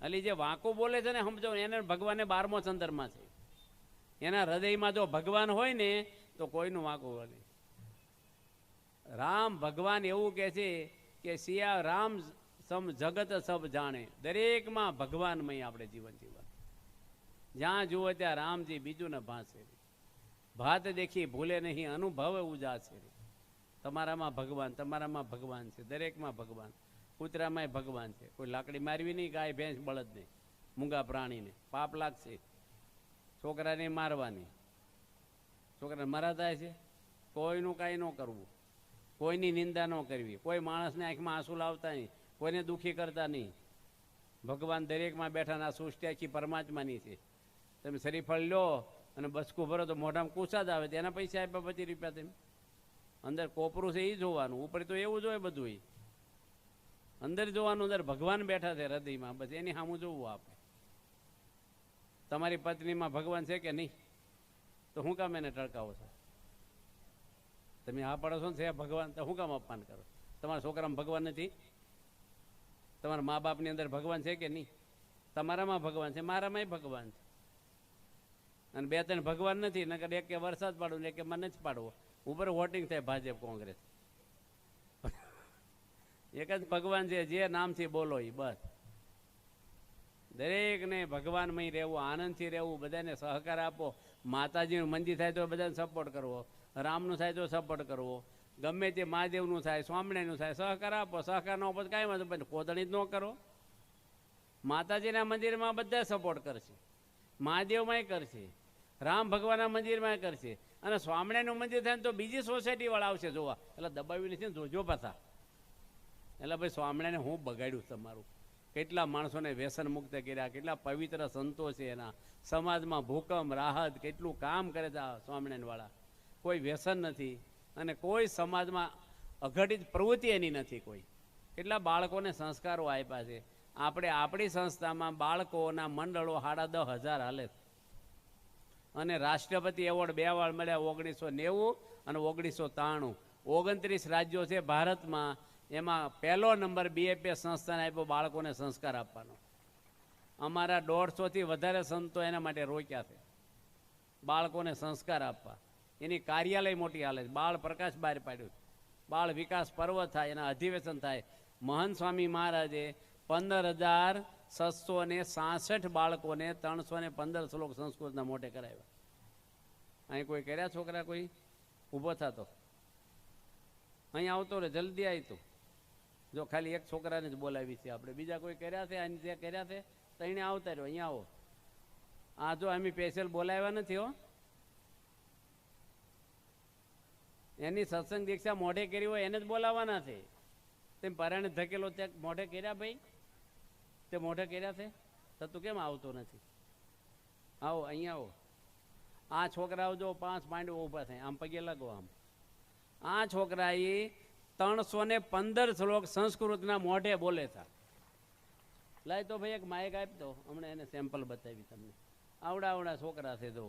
એટલે જે વાંકું બોલે છે ને સમજો, એને ભગવાને 12મો ચંદ્રમાં છે. એના હૃદયમાં જો ભગવાન હોય ને તો કોઈનું વાંકું બોલે. રામ ભગવાન એવું કહે છે કે સિયા રામ સમ જગત સબ જાણે. દરેકમાં ભગવાનમય આપણે જીવન જીવન. જ્યાં જુઓ ત્યાં રામજી, બીજું ને ભાંસે. ભાત દેખી ભૂલે નહીં, અનુભવ ઉજાસે. તમારામાં ભગવાન, તમારામાં ભગવાન છે, દરેકમાં ભગવાન. કૂતરામાંય ભગવાન છે. કોઈ લાકડી મારવી નહીં, ગાય ભેંસ બળદને, મૂંગા પ્રાણીને પાપ લાગશે. છોકરાને મારવાની, છોકરાને મરાતા છે. કોઈનું કાંઈ ન કરવું, કોઈની નિંદા ન કરવી, કોઈ માણસને આંખમાં આંસુ લાવતા નહીં, કોઈને દુઃખી કરતા નહીં. ભગવાન દરેકમાં બેઠાના સૃષ્ટિ આખી પરમાત્માની છે. તમે શરીફળ લો અને બસકું ભરો તો મોઢામાં કૂસા જ આવે. તેના પૈસા આપ્યા 25 રૂપિયા. તમે અંદર કોપરું છે એ જોવાનું, ઉપર તો એવું જોઈએ બધું. અંદર જોવાનું, અંદર ભગવાન બેઠા છે હૃદયમાં, બસ એની સામું જોવું આપણે. તમારી પત્નીમાં ભગવાન છે કે નહીં? તો શું કામ એને ટળકાવો છો? તમે હા પાડો છો ને છે ભગવાન, તો શું કામ અપમાન કરો? તમારા છોકરામાં ભગવાન નથી? તમારા મા બાપની અંદર ભગવાન છે કે નહીં? તમારામાં ભગવાન છે, મારામાંય ભગવાન છે. અને બે ત્રણ ભગવાન નથી, નકર એક કે વરસાદ પાડવો ને એક કે મને જ પાડવો, ઉપર વોટિંગ થાય ભાજપ કોંગ્રેસ. એક જ ભગવાન છે, જે નામથી બોલો એ બસ. દરેકને ભગવાનમય રહેવું, આનંદથી રહેવું, બધાને સહકાર આપો. માતાજીનું મંદિર થાય તો બધાને સપોર્ટ કરવો, રામનું થાય તો સપોર્ટ કરવો, ગમે તે મહાદેવનું થાય, સ્વામિનારાયણનું થાય, સહકાર આપો. સહકાર ન આપો કાંઈ વાંધો, પણ કોદણી જ ન કરો. માતાજીના મંદિરમાં બધા સપોર્ટ કરશે, મહાદેવમાંય કરશે, રામ ભગવાનના મંદિરમાં કરશે, અને સ્વામિનારાયણનું મંદિર થાય ને તો બીજી સોસાયટીવાળા આવશે જોવા. એટલે દબાવી નથી ને, જોજો પાછા. એટલે ભાઈ સ્વામિનારાયણ હું બગાડ્યું તમારું. કેટલા માણસોને વ્યસન મુક્ત કર્યા, કેટલા પવિત્ર સંતો છે એના. સમાજમાં ભૂકંપ રાહત કેટલું કામ કરે છે આ સ્વામિનારાયણવાળા. કોઈ વ્યસન નથી અને કોઈ સમાજમાં અઘટિત પ્રવૃત્તિ એની નથી કોઈ. કેટલા બાળકોને સંસ્કારો આપ્યા છે. આપણે આપણી સંસ્થામાં બાળકોના મંડળો 10,500 હાલે અને રાષ્ટ્રપતિ એવોર્ડ 2 વાર મળ્યા, 1990 અને 1993. 29 રાજ્યો છે ભારતમાં, એમાં પહેલો નંબર BFS સંસ્થાને આપ્યો બાળકોને સંસ્કાર આપવાનો. અમારા 150થી વધારે સંતો એના માટે રોક્યા છે, બાળકોને સંસ્કાર આપવા. એની કાર્યાલય મોટી હાલે છે. બાળ પ્રકાશ બહાર પાડ્યું, બાળ વિકાસ પર્વ થાય, એના અધિવેશન થાય. મહંત સ્વામી મહારાજે 15,766 બાળકોને 315 શ્લોક સંસ્કૃતના મોઢે કરાવ્યા. અહીં કોઈ કર્યા છોકરા? કોઈ ઊભો થતો અહીં આવતો રે, જલ્દી આવી તું. જો ખાલી એક છોકરાને જ બોલાવી છે આપણે, બીજા કોઈ કર્યા છે? આની જે કર્યા છે તો એને આવતા રહ્યો, અહીંયા આવો. આ જો અમે સ્પેશિયલ બોલાવ્યા નથી હો. એની સત્સંગ દીક્ષા મોઢે કરી હોય એને જ બોલાવવાના છે. તેમ પરાણે ધકેલો ત્યાં મોઢે કર્યા ભાઈ? તે મોઢે કર્યા છે તો તું કેમ આવતો નથી? આવો, અહીંયા આવો. આ છોકરાઓ જો 5 માંડવો ઊભા થાય, આમ પગે લાગો. આમ આ છોકરાએ 315 શ્લોક સંસ્કૃતના મોઢે બોલે હતા. લાય તો ભાઈ એક માઇક આપી દો, હમણાં એને સેમ્પલ બતાવી તમને. આવડા છોકરા છે જો.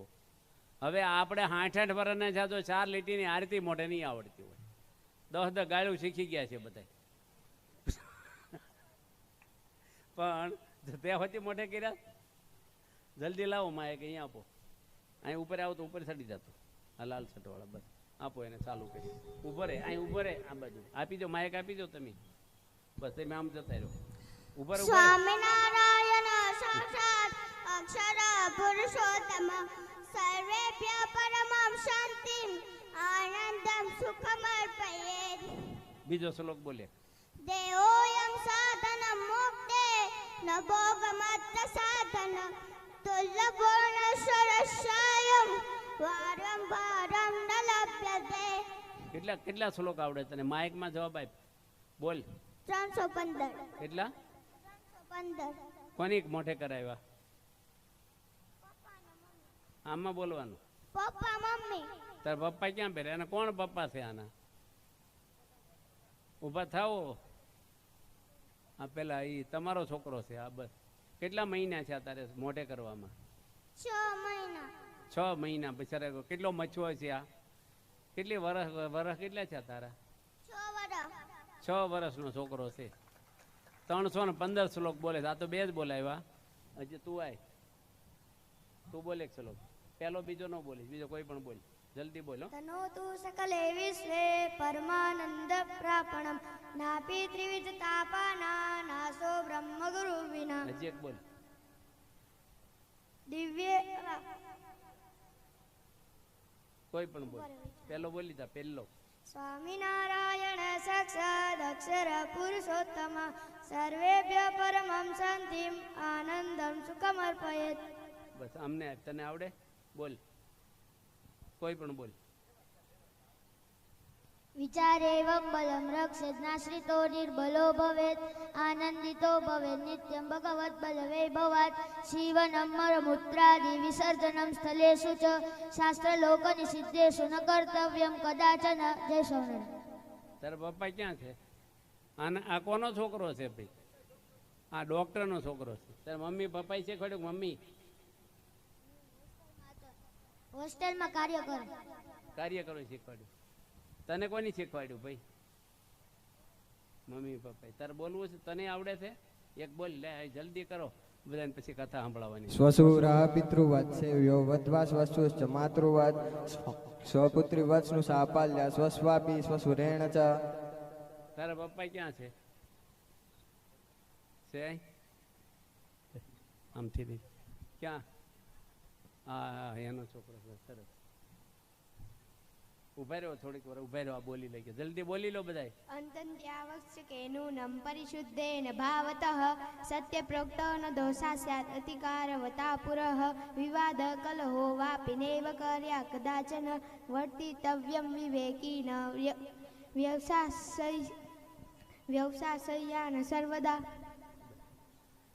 હવે આપણે 60-60 વર્ષના છે તો 4 લીટીની આરતી મોઢે નહીં આવડતી હોય, 10 ગાળું શીખી ગયા છે બધા. પણ તે હોતી મોઢે કર્યા? જલ્દી લાવો માઇક, અહીંયા આપો. અહીં ઉપર આવો તો ઉપર ચડી જતો. આ લાલ શર્ટવાળા બસ આપો એને, ચાલુ કરી. ઉભો રે, અહીં ઉભો રે, આ બાજુ આપી દો, માઇક આપી દો તમે. બસ તમે આમ જતા રહ્યો. ઉભો રે. સ્વામિનારાયણ સાક્ષાત અક્ષર પુરુષોત્તમ સર્વેભ્ય પરમં શાંતિમ આનંદમ સુખમ અર્પયેત. બીજો શ્લોક બોલે. દેહોયં સાધનમ મુક્તે ન ભોગમત્ત સાધન તુલ્યગુણ સરસાયમ વારમ વારમ ન લભ્યતે. કેટલા શ્લોક આવડે તને? માઇકમાં જવાબ આપ, બોલ. 315. કેટલા? 315. કોની મોઢે કરાવ્યા? આમાં બોલવાનું. પપ્પા મમ્મી. તાર પપ્પા ક્યાં પહેરે? અને કોણ પપ્પા છે આના? ઊભા થાઓ. આ પેલા એ તમારો છોકરો છે આ. બસ કેટલા મહિના છે તારે મોઢે કરવામાં? 6 મહિના. 6 મહિના. બિચારા કેટલો મચવો છે આ. કેટલી વર્ષ કેટલા છે તારા? 6 વર્ષનો છોકરો છે. 315 શ્લોક બોલે છે. આ તો 2 જ બોલાવ્યા. હજી તું આય, તું બોલે એક શ્લોક. પહેલો બીજો ન બોલીશ, બીજો કોઈ પણ બોલ. જલ્દી બોલો. તનોતુ સકલે વિશ્વે પરમાનંદ પ્રાપણમ નાપી ત્રિવિધ તાપાના નાસો બ્રહ્મ ગુરુ વિના. હજી એક બોલ. દિવ્ય કોઈ પણ બોલ. પહેલો બોલી તા, પહેલો. સ્વામિનારાયણ સાક્ષાત અક્ષર પુરુષોત્તમ સર્વેભ્ય પરમં શાંતિમ આનંદમ સુખમ અર્પયેત. બસ અમને તને આવડે? બોલ, કોઈ પણ બોલ. વિચારેવં બલમ રક્ષેદનાશ્રિતો નિર્બલો ભવેત આનંદિતો ભવેત નિત્યમ ભગવત બલવૈભવાત શિવનમરમૂત્રાદિ વિસર્જનમ સ્થલેષુ ચ શાસ્ત્રલોક નિષિદ્ધેષુ ન કર્તવ્યમ કદાચન. જય સ્વામિનારાયણ. તારા પપ્પા ક્યાં છે? આ કોનો છોકરો છે ભાઈ? આ ડોક્ટરનો છોકરો છે. તારા મમ્મી પપ્પાએ શીખવાડ્યું? મમ્મી હોસ્ટેલમાં કાર્ય કરે. કાર્ય કરો શીખવાડ્યું. તને કોની શીખવાડ્યું ભાઈ? મમ્મી પપ્પા તારે બોલવું છે? તને આવડે છે? એક બોલ લે, જલ્દી કરો, બધાને પછી કથા સાંભળવાની. સ્વસુરા પિતૃવત સેવ્યો વદ્વા સ્વસુશ્ચ માતૃવત સ્વપુત્રી વત્સનું સાપાલ્ય સ્વસ્વાપી સ્વસુરેણ ચ. તારા પપ્પા ક્યાં છે? આમથી નહીં. ક્યાં? હા, એનો છોકરો છે. સરસ. ઉભા રહ્યો, થોડીક વાર ઉભા રહ્યો, આ બોલી લઈ ગયા. જલ્દી બોલી લો બધાય. અંતંત્યાવશ્યકેનૂनं પરિશુદ્ધેન ભાવતઃ સત્ય પ્રોક્તો ન દોષા સ્યાत् અતિકારવતા પુરઃ વિવાદ કલહો વાપી નૈવ કર્યા કદાચન વર્તિતવ્યમ વિવેકીન વ્યવસાયયાન સર્વદા.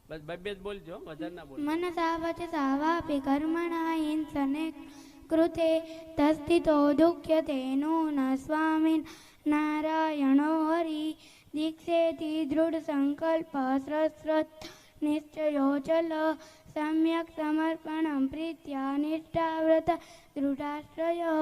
બસ બે જ બોલજો, વધારે ના બોલ. મનસા વચસા વાપી કર્મણા હિંસને કૃતે તસ્થિતો દુઃખ્યતે નૂન સ્વામિન નારાયણો હરિ દીક્ષેતિ દૃઢ સંકલ્પ સ્રસ્રત નિશ્ચયો ચલ સમ્યક સમર્પણમ પ્રીત્યા નિષ્ઠાવ્રત દૃઢાશ્રય.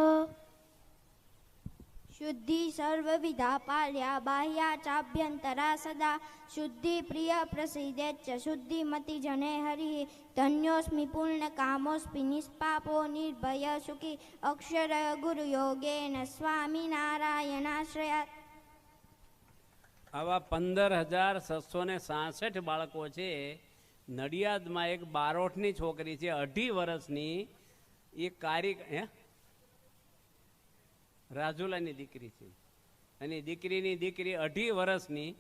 શુદ્ધિ સર્વવિધા પાલ્યા બાહ્યા ચાભ્યંતરા સદા શુદ્ધિ પ્રિય પ્રસિદ્ધેચ્ચ શુદ્ધિમતિ જને હરિ ધન્યોસ્મિ પૂર્ણ કામોસ્મિ નિષ્પાપો નિર્ભય સુખી અક્ષર ગુરુ યોગેન સ્વામી નારાયણાશ્રયાત. આવા 15,666 બાળકો છે. નડિયાદમાં એક બારોટની છોકરી છે, 2.5 વર્ષની. એ રાજુલાની દીકરી છે, અને દીકરીની દીકરી 2.5 વર્ષની.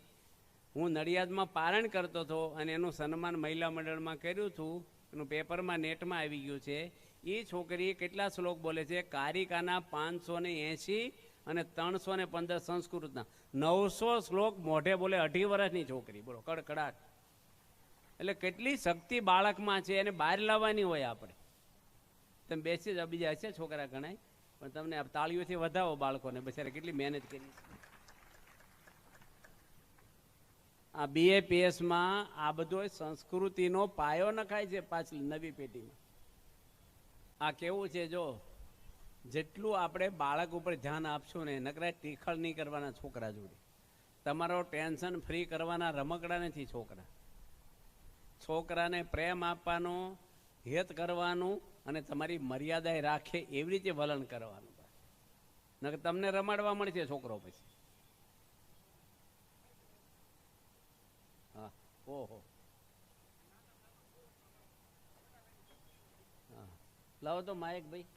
હું નડિયાદમાં પારણ કરતો હતો અને એનું સન્માન મહિલા મંડળમાં કર્યું હતું. એનું પેપરમાં નેટમાં આવી ગયું છે. એ છોકરી કેટલા શ્લોક બોલે છે? કારિકાના 580 અને 315 સંસ્કૃતના 900 શ્લોક મોઢે બોલે. 2.5 વર્ષની છોકરી, બોલો, કડકડાટ. એટલે કેટલી શક્તિ બાળકમાં છે, એને બહાર લાવવાની હોય આપણે. તમે બેસી જાઓ, બીજા હશે છોકરા ગણાય, પણ તમને તાળીઓથી વધાવો બાળકોને. બિચારા કેટલી મહેનત કરી. આ BAPSમાં આ બધો સંસ્કૃતિનો પાયો નખાય છે પાછળ નવી પેઢીમાં. આ કેવું છે, જો જેટલું આપણે બાળક ઉપર ધ્યાન આપશું ને, નકરા ટીખળ નહીં કરવાના છોકરા જોડે. તમારો ટેન્શન ફ્રી કરવાના રમકડા નથી છોકરા. છોકરાને પ્રેમ આપવાનો, હેત કરવાનું અને તમારી મર્યાદાએ રાખે એવી રીતે વલણ કરવાનું. નકર તમને રમાડવા મળશે છોકરો પછી. હા, ઓહો, હા, લાવો તો માયક ભાઈ.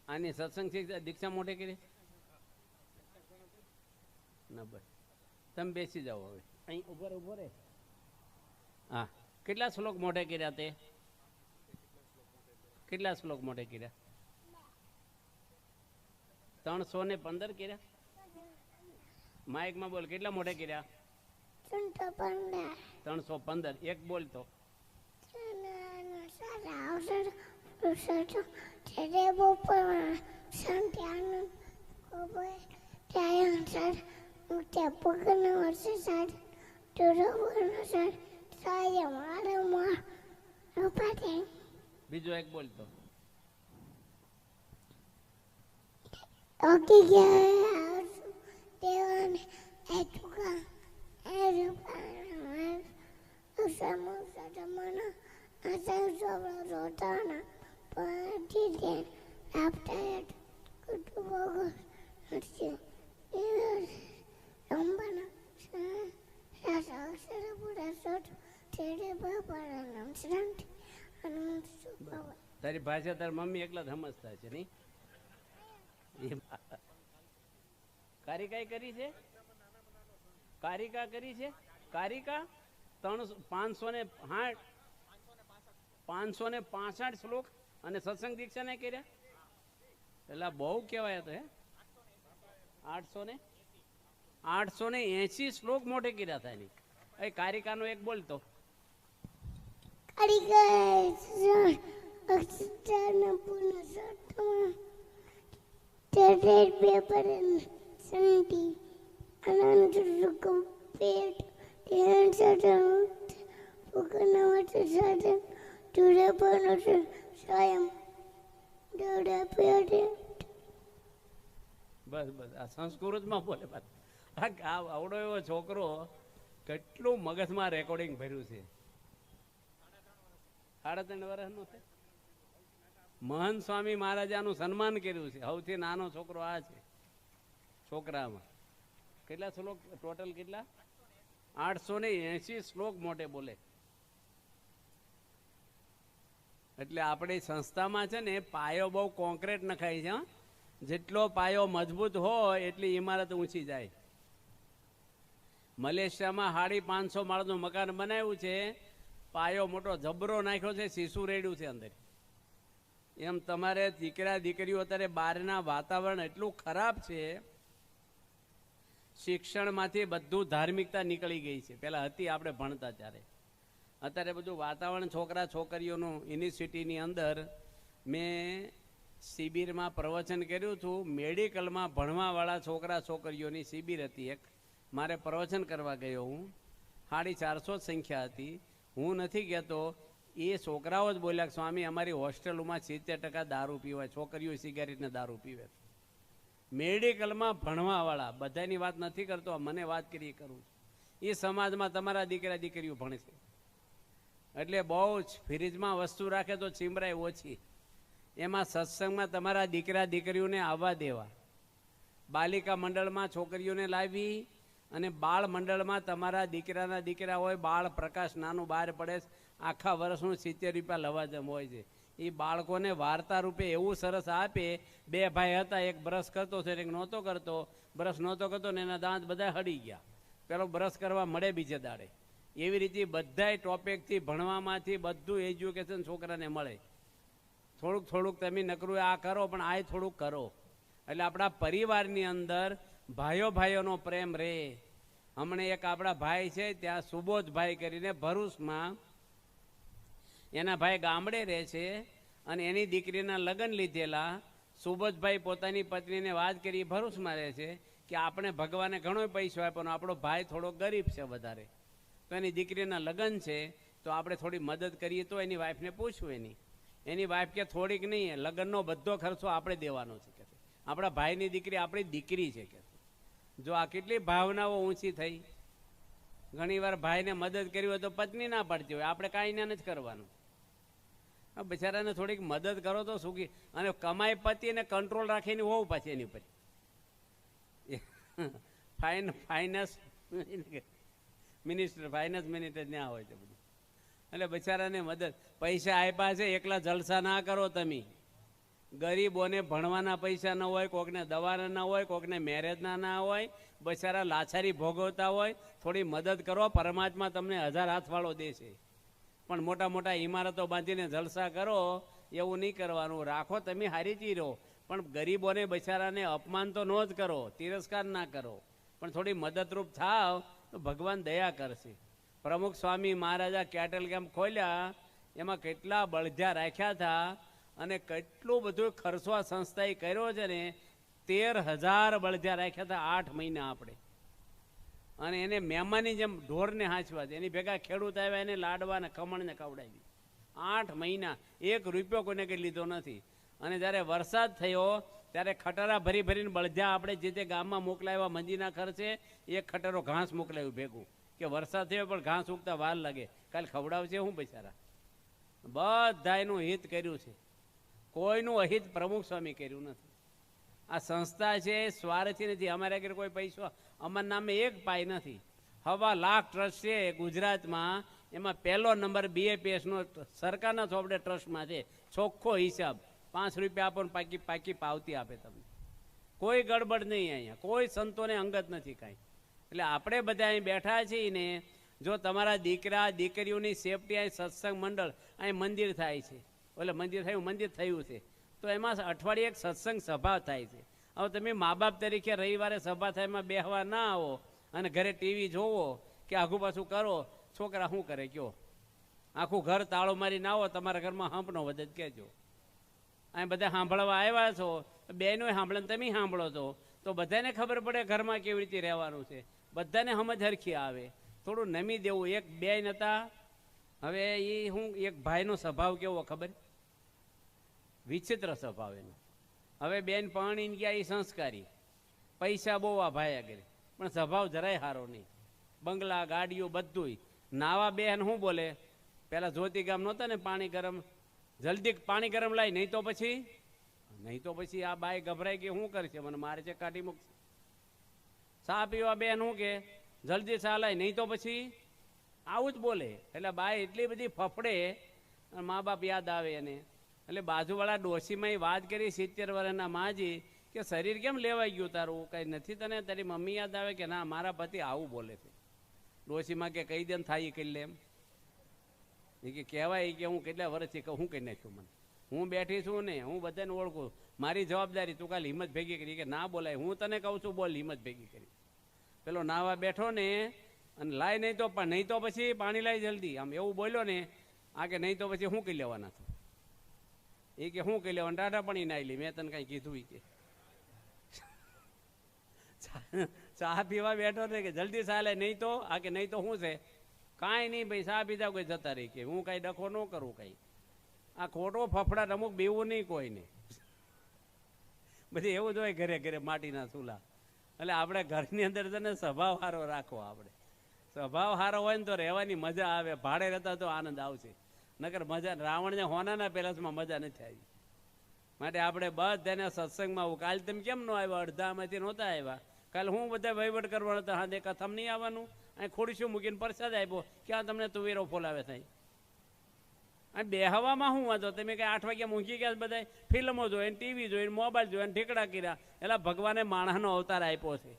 આની સત્સંગ દીક્ષા મોઢે કરી ના? બસ તમે બેસી જાઓ હવે. અહીં ઉભો રે. હા, કેટલા શ્લોક મોઢે કર્યા તે? કેટલા શ્લોક મોઢે કર્યા? 315 કર્યા. માઇકમાં બોલ, કેટલા મોઢે કર્યા? 315. એક બોલ તો. બીજો એક બોલ તો. તારી ભાષા તારી મમ્મી એકલા જ સમજતા છે નહીં? કારિકા કરી છે, કારિકા કરી છે. કારિકા 565 શ્લોક અને સત્સંગ દીક્ષા ને કર્યા. એટલે બહુ કહેવાય તો. 880 શ્લોક મોઢે કર્યા હતા એની. એ કારિકાનો એક બોલતો. બસ બસ, આ સંસ્કૃતમાં બોલે. આવડો એવો છોકરો કેટલું મગજમાં રેકોર્ડિંગ ભર્યું છે. 3.5 વર્ષનો છે. મહંત સ્વામી મહારાજાનું સન્માન કર્યું છે. સૌથી નાનો છોકરો આ છે. છોકરામાં કેટલા શ્લોક ટોટલ? કેટલા? 880 શ્લોક મોટે બોલે. એટલે આપણી સંસ્થામાં છે ને પાયો બહુ કોન્ક્રીટ નખાય છે. જેટલો પાયો મજબૂત હોય એટલી ઇમારત ઊંચી જાય. મલેશિયામાં 550 માળનું મકાન બનાવ્યું છે. પાયો મોટો જબરો નાખ્યો છે, શીશું રેડ્યું છે અંદર. એમ તમારે દીકરા દીકરીઓ અત્યારે બહારના વાતાવરણ એટલું ખરાબ છે. શિક્ષણમાંથી બધું ધાર્મિકતા નીકળી ગઈ છે. પહેલાં હતી આપણે ભણતા ત્યારે. અત્યારે બધું વાતાવરણ છોકરા છોકરીઓનું યુનિવર્સિટીની અંદર મેં શિબિરમાં પ્રવચન કર્યું હતું. મેડિકલમાં ભણવાવાળા છોકરા છોકરીઓની શિબિર હતી એક. મારે પ્રવચન કરવા ગયો હું. 450 સંખ્યા હતી. હું નથી કહેતો, એ છોકરાઓ જ બોલ્યા કે સ્વામી અમારી હોસ્ટેલોમાં 70% દારૂ પીવાય, છોકરીઓ સિગારેટને દારૂ પીવે. મેડિકલમાં ભણવાવાળા, બધાની વાત નથી કરતો, મને વાત કરી કરું છું. એ સમાજમાં તમારા દીકરા દીકરીઓ ભણશે. એટલે બહુ જ ફ્રીજમાં વસ્તુ રાખે તો ચીમરાય ઓછી. એમાં સત્સંગમાં તમારા દીકરા દીકરીઓને આવવા દેવા. બાલિકા મંડળમાં છોકરીઓને લાવી અને બાળ મંડળમાં તમારા દીકરાના દીકરા હોય. બાળ પ્રકાશ નાનું બહાર પડે, આખા વર્ષનું 70 રૂપિયા લવાજમ હોય છે. એ બાળકોને વાર્તા રૂપે એવું સરસ આપે. 2 ભાઈ હતા, એક બ્રશ કરતો છે, એક નહોતો કરતો. બ્રશ નહોતો કરતો ને એના દાંત બધા હળી ગયા. પેલો બ્રશ કરવા મળે બીજે દાડે. એવી રીતે બધાય ટોપિકથી ભણવામાંથી બધું એજ્યુકેશન છોકરાને મળે. થોડુંક થોડુંક તમે નકરું આ કરો, પણ આ થોડુંક કરો. એટલે આપણા પરિવારની અંદર ભાઈઓ ભાઈઓનો પ્રેમ રહે. હમણાં એક આપણા ભાઈ છે ત્યાં સુબોધભાઈ કરીને ભરૂચમાં, એના ભાઈ ગામડે રહે છે અને એની દીકરીના લગ્ન લીધેલા. સુબોધભાઈ પોતાની પત્નીને વાત કરી, ભરૂચમાં રહે છે, કે આપણે ભગવાને ઘણો પૈસો આપ્યો પણ આપણો ભાઈ થોડો ગરીબ છે વધારે, તો એની દીકરીના લગ્ન છે તો આપણે થોડી મદદ કરીએ. તો એની વાઈફને પૂછવું. એની વાઈફ કે થોડીક નહીં, લગ્નનો બધો ખર્ચો આપણે દેવાનો છે. કે આપણા ભાઈની દીકરી આપણી દીકરી છે. કે જો આ કેટલી ભાવનાઓ ઊંચી થઈ. ઘણીવાર ભાઈને મદદ કરી હોય તો પત્ની ના પાડતી હોય, આપણે કાંઈ ના નથી કરવાનું. બિચારાને થોડીક મદદ કરો તો સુખી. અને કમાઈ પતિ અને કંટ્રોલ રાખીને હોવું પાછી એની ઉપર. ફાઇનાન્સ મિનિસ્ટર, ફાઇનાન્સ મિનિસ્ટર ત્યાં હોય છે બધું. એટલે બિચારાને મદદ. પૈસા આપ્યા છે, એકલા જલસા ના કરો તમે. ગરીબોને ભણવાના પૈસા ન હોય, કોકને દવાના ના હોય, કોકને મેરેજના ના હોય, બિચારા લાચારી ભોગવતા હોય. થોડી મદદ કરો, પરમાત્મા તમને 1000 હાથવાળો દે છે. પણ મોટા મોટા ઇમારતો બાંધીને જલસા કરો એવું નહીં કરવાનું. રાખો તમે હારી ચીરો, પણ ગરીબોને બિચારાને અપમાન તો ન જ કરો, તિરસ્કાર ના કરો, પણ થોડી મદદરૂપ થાવ તો ભગવાન દયા કરશે. પ્રમુખ સ્વામી મહારાજા કેટલ કેમ્પ ખોલ્યા, એમાં કેટલા બળધ્યા રાખ્યા હતા અને કેટલું બધું ખર્ચો આ સંસ્થાએ કર્યો છે ને. 13,000 બળધ્યા રાખ્યા હતા 8 મહિના આપણે. અને એને મહેમાનની જેમ ઢોરને હાંચવા છે. એની ભેગા ખેડૂત આવ્યા, એને લાડવાને ખમણને ખવડાવી. 8 મહિના 1 રૂપિયો કોઈને કંઈ લીધો નથી. અને જ્યારે વરસાદ થયો ત્યારે ખટારા ભરી ભરીને બળધ્યા આપણે જે તે ગામમાં મોકલાવ્યા મંજીના ખર્ચે. એક ખટારો ઘાસ મોકલાવ્યું ભેગું, કે વરસાદ થયો પણ ઘાસ ઉગતા વાર લાગે, કાલે ખવડાવશે હું બિચારા. બધા એનું હિત કર્યું છે, કોઈનું અહિત પ્રમુખ સ્વામી કર્યું નથી. આ સંસ્થા છે સ્વાર્થી નથી. અમારે આગળ કોઈ પૈસો અમારા નામે એક પાય નથી. 1.25 લાખ ટ્રસ્ટ છે ગુજરાતમાં. એમાં પહેલો નંબર BAPSનો સરકારના ચોપડે ટ્રસ્ટમાં છે. ચોખ્ખો હિસાબ. 5 રૂપિયા આપો ને પાકી પાવતી આપે તમને. કોઈ ગડબડ નહીં અહીંયા. કોઈ સંતોને અંગત નથી કાંઈ. એટલે આપણે બધા અહીં બેઠા છીએ ને, જો તમારા દીકરા દીકરીઓની સેફટી, અહીં સત્સંગ મંડળ, અહીં મંદિર થાય છે, એટલે મંદિર થયું છે, તો એમાં અઠવાડિયે એક સત્સંગ સભા થાય છે. હવે તમે મા બાપ તરીકે રવિવારે સભા થાય એમાં બેહવા ના આવો અને ઘરે ટીવી જોવો કે આઘું પાછું કરો, છોકરા શું કરે કયો? આખું ઘર તાળો મારી ના આવો, તમારા ઘરમાં હંપનો વધે કહેજો. અહીં બધા સાંભળવા આવ્યા છો, બેનો સાંભળે ને તમે સાંભળો છો, તો બધાને ખબર પડે ઘરમાં કેવી રીતે રહેવાનું છે. બધાને સમજ હરખી આવે. થોડું નમી દેવું. એક બેન હતા, હવે એ હું એક ભાઈનો સ્વભાવ કેવો ખબર? વિચિત્ર સ્વભાવ એનો. હવે બેન પરણીને ગયા, એ સંસ્કારી, પૈસા બહુ આ ભાઈ આગળ, પણ સ્વભાવ જરાય સારો નહીં. બંગલા ગાડીઓ બધુંય. નાવા બેન શું બોલે, પેલા જ્યોતિ ગામ નહોતા ને પાણી ગરમ, જલ્દી પાણી ગરમ લાય, નહીં તો પછી આ બાઈ ગભરાઈ ગઈ, શું કરશે, મને મારે છે કાઢી મૂકશે. ચા પીવા બેન શું કે, જલ્દી ચા લાય, નહીં તો પછી આવું જ બોલે. એટલે બાઈ એટલી બધી ફફડે, મા બાપ યાદ આવે એને. એટલે બાજુવાળા ડોશીમાં વાત કરી 70 વર્ષના માજી કે શરીર કેમ લેવાઈ ગયું તારું, કંઈ નથી તને, તારી મમ્મી યાદ આવે કે ના મારા પતિ આવું બોલે છે. ડોશીમાં કે કહી દે ને થાય કરી લે એમ. એ કે કહેવાય કે હું કેટલા વર્ષથી કહું, હું કહી નાખ્યું, મને હું બેઠી છું ને, હું બધાને ઓળખું, મારી જવાબદારી, તું કાલે હિંમત ભેગી કરી. કે ના બોલાય, હું તને કહું છું બોલ, હિંમત ભેગી કરી. પેલો નાવા બેઠો ને અને લાય, નહીં તો પછી પાણી લાય જલ્દી, આમ એવું બોલ્યો ને, આ કે નહીં તો પછી શું કહી લેવાના છો. એ કે શું કહી લેવાનું, ટાટા પાણી નાઈ લી, મેં તને કાંઈ કીધું. કે ચા પીવા બેઠો ને કે જલ્દી ચા લે, નહીં તો આ કે નહીં તો શું છે, કાંઈ નહીં ભાઈ, ચા પીધા કોઈ જતા રહી, કે હું કાંઈ ડખો ન કરું કાંઈ. આ ખોટો ફફડાટ અમુક બીવું નહીં કોઈને. બધી એવું જ હોય ઘરે ઘરે માટીના ચૂલા. એટલે આપણે ઘરની અંદર છે ને સ્વભાવ સારો રાખવો. આપણે સ્વભાવ સારો હોય ને તો રહેવાની મજા આવે, ભાડે રહેતા તો આનંદ આવશે. નકર મજા, રાવણને હોનાના પેલેસમાં મજા નથી આવી. માટે આપણે બધાને સત્સંગમાં આવું. કાલે તમે કેમ ન આવ્યા, અડધામાંથી નહોતા આવ્યા. કાલે હું બધા વહીવટ કરવાનો હતો, હા દેખા થમ નહીં આવવાનું, અહીં ખોડીશું મૂકીને પ્રસાદ આપ્યો, ક્યાં તમને તુવેરો ફોલાવે થાય. અહીં બેહવામાં શું વાંધો, તમે કંઈ 8 વાગ્યા મૂકી ગયા બધા, ફિલ્મો જોઈને, ટીવી જોઈને, મોબાઈલ જોઈને ઠેકડા કર્યા. એટલે ભગવાને માણસનો અવતાર આપ્યો છે,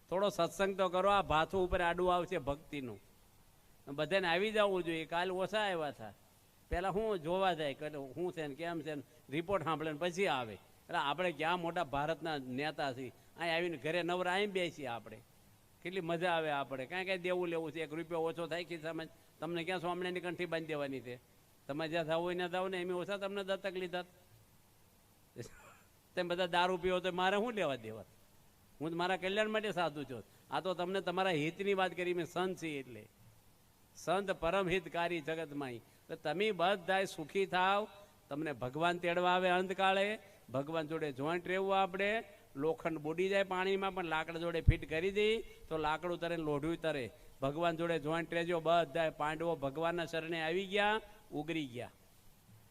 થોડો સત્સંગ તો કરો. આ ભાથું ઉપર આડું આવશે ભક્તિનું, બધાને આવી જવું જોઈએ. કાલ ઓછા આવ્યા હતા, પહેલાં શું જોવા જાય કે શું છે ને કેમ છે ને, રિપોર્ટ સાંભળે ને પછી આવે. એટલે આપણે ક્યાં મોટા ભારતના નેતા છીએ, અહીં આવીને ઘરે નવરા અહીં બેસીએ. આપણે કેટલી મજા આવે. આપણે કાંઈ દેવું લેવું છે, 1 રૂપિયો ઓછો થાય ખિસ્સામાં, તમને ક્યાં સ્વામિનારાયણની કંઠી બાંધી દેવાની છે. તમે જ્યાં થવું હોય ના થાવ ને, એમ ઓછા તમને દત્તક લીધા. તમે બધા દારૂ પીવો તો મારે શું લેવા દેવા, હું મારા કલ્યાણ માટે સાધુ છું. આ તો તમને તમારા હિતની વાત કરી, મેં સંત છીએ એટલે સંત પરમ હિતકારી જગતમાં. તો તમે બધા સુખી થાવ, તમને ભગવાન તેડવા આવે અંતકાળે. ભગવાન જોડે જોઈન્ટ રહેવું. આપણે લોખંડ બુડી જાય પાણીમાં, પણ લાકડા જોડે ફિટ કરી દઈ તો લાકડું તરે, લોઢું તરે. ભગવાન જોડે જોઈન્ટ રહેજો. બધા પાંડવો ભગવાનના શરણે આવી ગયા, ઉગરી ગયા.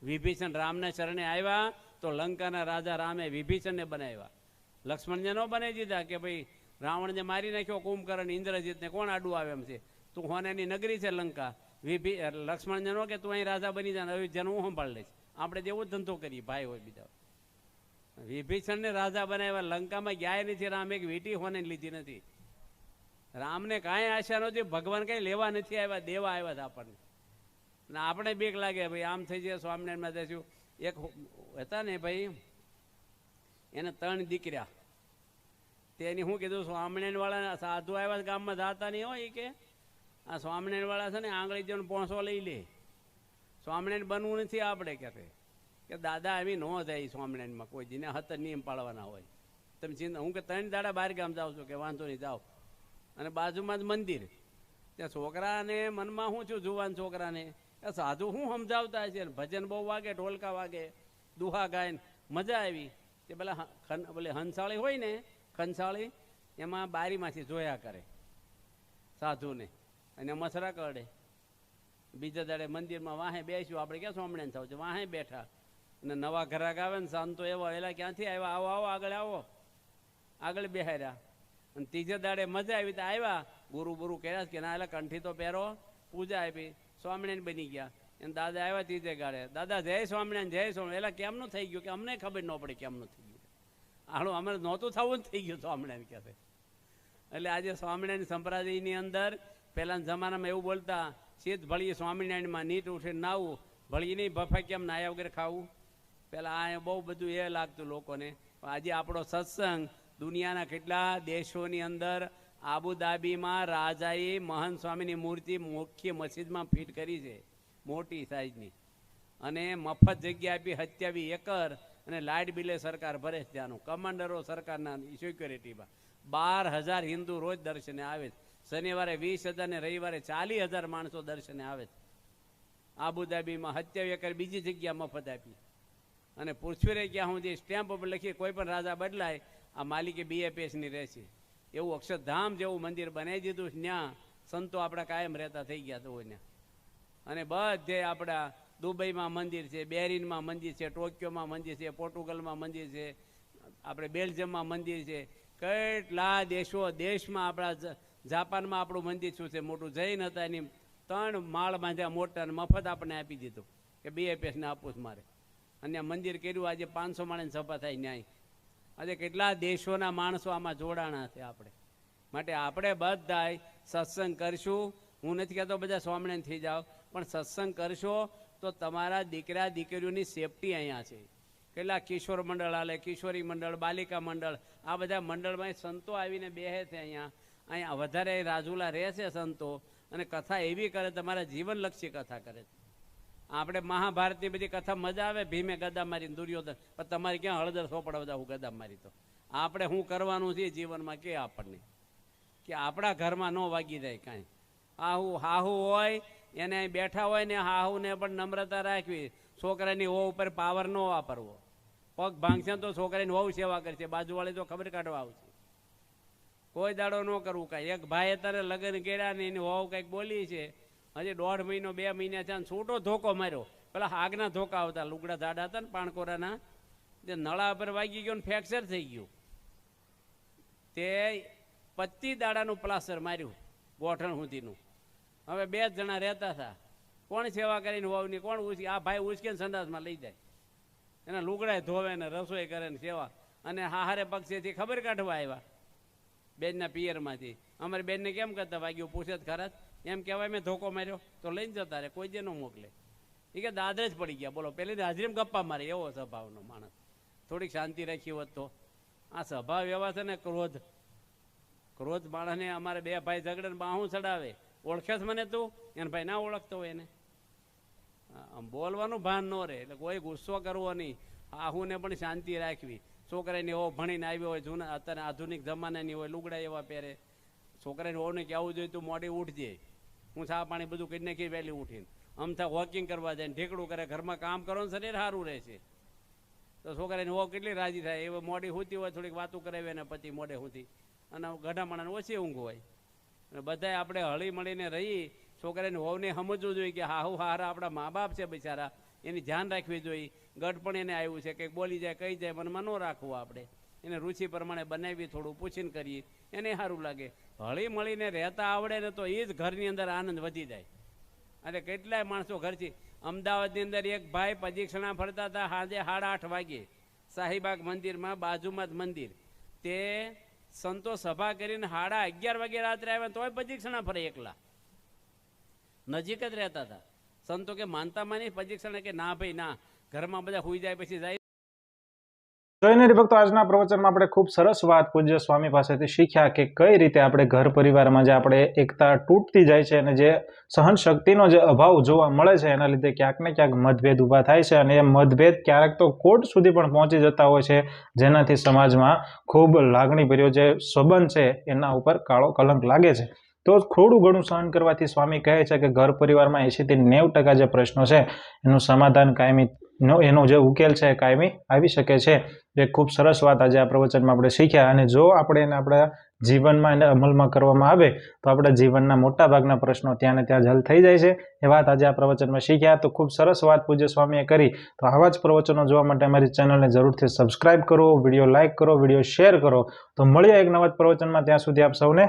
વિભીષણ રામના શરણે આવ્યા તો લંકાના રાજા રામે વિભીષણને બનાવ્યા. લક્ષ્મણને ન બનાવી દીધા કે ભાઈ રાવણને મારી નાખ્યો, કુંભકર્ણ ઇન્દ્રજીતને કોણ આડું આવે એમ છે, તું હોનાની નગરી છે લંકા. લક્ષ્મણને નો કે તું અહીં રાજા બની જાય, અયોધ્યાનું હું સંભાળ લઈશ. આપણે જેવો જ ધંધો કરીએ, ભાઈ હોય બીજા. વિભીષણને રાજા બનાવ્યા. લંકામાં ગયા નથી રામ, એક વીટી હોને લીધી નથી. રામને કાંઈ આશા નહોતી, ભગવાન કંઈ લેવા નથી આવ્યા, દેવા આવ્યા હતા આપણને. અને આપણે બીક લાગે ભાઈ આમ થઈ જાય. સ્વામિનારાયણમાં જઈશું, એક હતા ને ભાઈ, એને 3 દીકરા. તેની શું કીધું, સ્વામિનારાયણ વાળા સાધુ આવ્યા ગામમાં જાતા નહીં હોય કે આ સ્વામિનારાયણ વાળા છે ને આંગળી જેનો પોંસો લઈ લે, સ્વામિનારાયણ બનવું નથી આપણે. કે દાદા એવી ન જાય સ્વામિનારાયણમાં, કોઈ જીને હત નિયમ પાળવાના હોય. તમે ચિંતા, હું કે 3 દાડા બહાર ગામ જાઉં છું, કે વાંધો નહીં જાઓ. અને બાજુમાં જ મંદિર, ત્યાં છોકરાને મનમાં શું છું, જુવાન છોકરાને સાધુ શું સમજાવતા છે, ભજન બહુ વાગે, ઢોલકા વાગે, દુહા ગાય, મજા આવી. તે પેલા બોલે હંસાળી હોય ને, ખંસાળી, એમાં બારીમાંથી જોયા કરે સાધુને અને મસરા કરડે. બીજા દાડે મંદિરમાં વાહે બેસ્યું, આપણે ક્યાં સ્વામિનારાયણ થાવ છે, વાહે બેઠા. અને નવા ઘરાક આવે ને શાંતો એવા, એલા ક્યાંથી આવ્યા, આવો આવો આગળ આવો, આગળ બેહાર્યા. અને ત્રીજે દાડે મજા આવી તો આવ્યા, ગુરુ કર્યા કે ના, એટલે કંઠી તો પહેરો, પૂજા આપી, સ્વામિનારાયણ બની ગયા. એને દાદા આવ્યા ત્રીજે ગાડે, દાદા જય સ્વામિનારાયણ, જય સ્વામિનારાયણ. એટલે કેમનું થઈ ગયું કે અમને ખબર ન પડી કેમનું થઈ ગયું. આનું અમે નહોતું થવું જ થઈ ગયું સ્વામિનારાયણ કહે. એટલે આજે સ્વામિનારાયણ સંપ્રદાયની અંદર પહેલાના જમાનામાં એવું બોલતા, સીધ ભળીએ સ્વામિનારાયણમાં, નીટ ઉઠીને નાવું, ભળી નહીં બફા કેમ નાયા વગેરે ખાવું. પહેલાં આ બહુ બધું એ લાગતું લોકોને. આજે આપણો સત્સંગ દુનિયાના કેટલા દેશોની અંદર, આબુધાબીમાં રાજાએ મહંત સ્વામીની મૂર્તિ મુખ્ય મસ્જિદમાં ફિટ કરી છે, મોટી સાઈઝની. અને મફત જગ્યા આપી 27 એકર, અને લાઇટ બિલે સરકાર ભરે છે ત્યાંનું. કમાન્ડરો સરકારના સિક્યોરિટીમાં 12,000 હિન્દુ રોજ દર્શને આવે છે. શનિવારે 20,000 ને રવિવારે 40,000 માણસો દર્શને આવે છે. આબુધાબીમાં 27 એકર બીજી જગ્યા મફત આપી. અને પૃથ્વીરે ક્યાં સુધી સ્ટેમ્પ ઉપર લખી, કોઈ પણ રાજા બદલાય આ માલિકી BAPSની રહેશે. એવું અક્ષરધામ જેવું મંદિર બનાવી દીધું છે. ત્યાં સંતો આપણા કાયમ રહેતા થઈ ગયા તો ત્યાં. અને બધે આપણા દુબઈમાં મંદિર છે, બેરીનમાં મંદિર છે, ટોક્યોમાં મંદિર છે, પોર્ટુગલમાં મંદિર છે, આપણે બેલ્જિયમમાં મંદિર છે, કેટલા દેશમાં આપણા જાપાનમાં આપણું મંદિર શું છે મોટું. જૈન હતા એની 3 માળ બાંધ્યા મોટા અને મફત આપણને આપી દીધું કે BFSને આપવું જ મારે. અને આ મંદિર કર્યું, આજે 500 માણસની સભા થાય ન્યાય. આજે કેટલા દેશોના માણસો આમાં જોડાણા છે આપણે. માટે આપણે બધાય સત્સંગ કરશું. હું નથી કહેતો બધા સ્વામિનારાયણ થઈ જાઓ, પણ સત્સંગ કરશો તો તમારા દીકરા દીકરીઓની સેફટી અહીંયા છે. કેટલા કિશોર મંડળ હાલે, કિશોરી મંડળ, બાલિકા મંડળ, આ બધા મંડળમાં સંતો આવીને બેસે છે. અહીંયા વધારે રાજુલા રહે છે સંતો, અને કથા એવી કરે, તમારા જીવનલક્ષી કથા કરે છે. આપણે મહાભારતની બધી કથા મજા આવે, ભીમે ગદા મારીને દુર્યોધન, પણ તમારે ક્યાં હળદર સોપડાવતા હું ગદા મારી. તો આપણે શું કરવાનું છે જીવનમાં કે આપણને કે આપણા ઘરમાં ન વાગી જાય કાંઈ. હાહુ હોય એને બેઠા હોય ને, હાહુને પણ નમ્રતા રાખવી. છોકરાની વહુ ઉપર પાવર ન વાપરવો. પગ ભાંગશે તો છોકરાની વહુ સેવા કરશે, બાજુવાળી તો ખબર કાઢવા આવશે. કોઈ દાડો ન કરવું કાંઈ. એક ભાઈ અત્યારે લગ્ન કર્યા ને એની વહુ કંઈક બોલી છે, હજી 1.5 મહિનો 2 મહિના થયા, છૂટો ધોકો માર્યો. પેલા આગના ધોકા આવતા, લુગડા જાડા હતા ને પાણકોરાના, તે નળા પર વાગી ગયો ને ફ્રેક્ચર થઈ ગયું. તે 25 દાડાનું પ્લાસ્ટર માર્યું ગોઠણ સુધીનું. હવે 2 જણા રહેતા હતા, કોણ સેવા કરીને વહુની, કોણ ઉચકી. આ ભાઈ ઉચકીને સંડાસમાં લઈ જાય, એના લુગડાય ધોવે ને રસોઈ કરે ને સેવા. અને હારે પક્ષેથી ખબર કાઢવા આવ્યા બેનના પિયરમાંથી. અમારી બેનને કેમ કરતા વાગ્યું પૂછે જ ખરા, એમ કહેવાય મેં ધોકો માર્યો તો લઈને જતા રહે, કોઈ જે ન મોકલે. એ કે દાદરે જ પડી ગયા. બોલો, પેલી હાજરીમાં ગપ્પા મારે, એવો સ્વભાવનો માણસ. થોડીક શાંતિ રાખી હોત તો. આ સ્વભાવ એવા છે ને, ક્રોધ માણસને. અમારે 2 ભાઈ ઝઘડે ને બાહું ચડાવે. ઓળખે જ મને તું? એને ભાઈ ના ઓળખતો હોય એને. બોલવાનું ભાન ન રહે, એટલે કોઈ ગુસ્સો કરવો નહીં. આહુને પણ શાંતિ રાખવી. છોકરાની વહુ ભણીને આવ્યો હોય, જૂના અત્યારે આધુનિક જમાનાની હોય, લુગડા એવા પહેરે. છોકરાની વહુને કહેવું જોઈએ તું મોડી ઉઠજે, હું ચા પાણી બધું કરી નાખી વહેલી ઉઠીને. અમથા વોકિંગ કરવા જાય, ઢેકડું કરે, ઘરમાં કામ કરો ને શરીર સારું રહે છે. તો છોકરાની વહુ કેટલી રાજી થાય. એ મોડી સૂતી હોય, થોડીક વાતું કરાવી ને પછી મોડે સૂતી, અને ગઢા માણસને ઓછી ઊંઘ હોય. અને બધાય આપણે હળી મળીને રહી. છોકરાની વહુને સમજવું જોઈએ કે હાહુ હારા આપણા મા બાપ છે બિચારા, એની ધ્યાન રાખવી જોઈએ. ગઢ પણ એને આવ્યું છે, કંઈક બોલી જાય કહી જાય, મનમાં ન રાખવું. આપણે એને રુચિ પ્રમાણે બનાવી, થોડું પૂછીને કરીએ, એને સારું લાગે. હળી મળીને રહેતા આવડે ને તો એ જ ઘરની અંદર આનંદ વધી જાય. અને કેટલાય માણસો ઘરથી. અમદાવાદની અંદર એક ભાઈ પ્રદક્ષિણા ફરતા હતા, સાંજે 8:30 વાગે શાહીબાગ મંદિરમાં, બાજુમાં જ મંદિર. તે સંતો સભા કરીને 11:30 વાગે રાત્રે આવ્યા, તોય પ્રદક્ષિણા ફરે એકલા. નજીક જ રહેતા હતા. સંતો કે માનતા માની પ્રદક્ષિણા, કે ના ભાઈ ના, ઘરમાં બધા સુઈ જાય પછી જાય. જોઈને ભક્તો, આજના પ્રવચનમાં આપણે ખૂબ સરસ વાત પૂજ્ય સ્વામી પાસેથી શીખ્યા કે કઈ રીતે આપણે ઘર પરિવારમાં જે આપણે એકતા તૂટતી જાય છે અને જે સહન શક્તિનો જે અભાવ જોવા મળે છે, એના લીધે ક્યાંક ને ક્યાંક મતભેદ ઊભા થાય છે. અને એ મતભેદ ક્યારેક તો કોર્ટ સુધી પણ પહોંચી જતા હોય છે, જેનાથી સમાજમાં ખૂબ લાગણીભર્યો જે સંબંધ છે એના ઉપર કાળો કલંક લાગે છે. તો થોડું ઘણું સહન કરવાથી સ્વામી કહે છે કે ઘર પરિવારમાં 80 થી 90% જે પ્રશ્નો છે એનું સમાધાન કાયમી, એનો જે ઉકેલ છે કાયમી આવી શકે છે. એ ખૂબ સરસ વાત આજે આ પ્રવચનમાં આપણે શીખ્યા. અને જો આપણે એને આપણા જીવનમાં એને અમલમાં કરવામાં આવે તો આપણા જીવનના મોટા ભાગના પ્રશ્નો ત્યાં ને ત્યાં જ હલ થઈ જાય છે. એ વાત આજે આ પ્રવચનમાં શીખ્યા. તો ખૂબ સરસ વાત પૂજ્ય સ્વામીએ કરી. તો આવા જ પ્રવચનો જોવા માટે અમારી ચેનલને જરૂરથી સબસ્ક્રાઇબ કરો, વિડીયો લાઇક કરો, વિડીયો શેર કરો. તો મળીએ એક નવા જ પ્રવચનમાં. ત્યાં સુધી આપ સૌને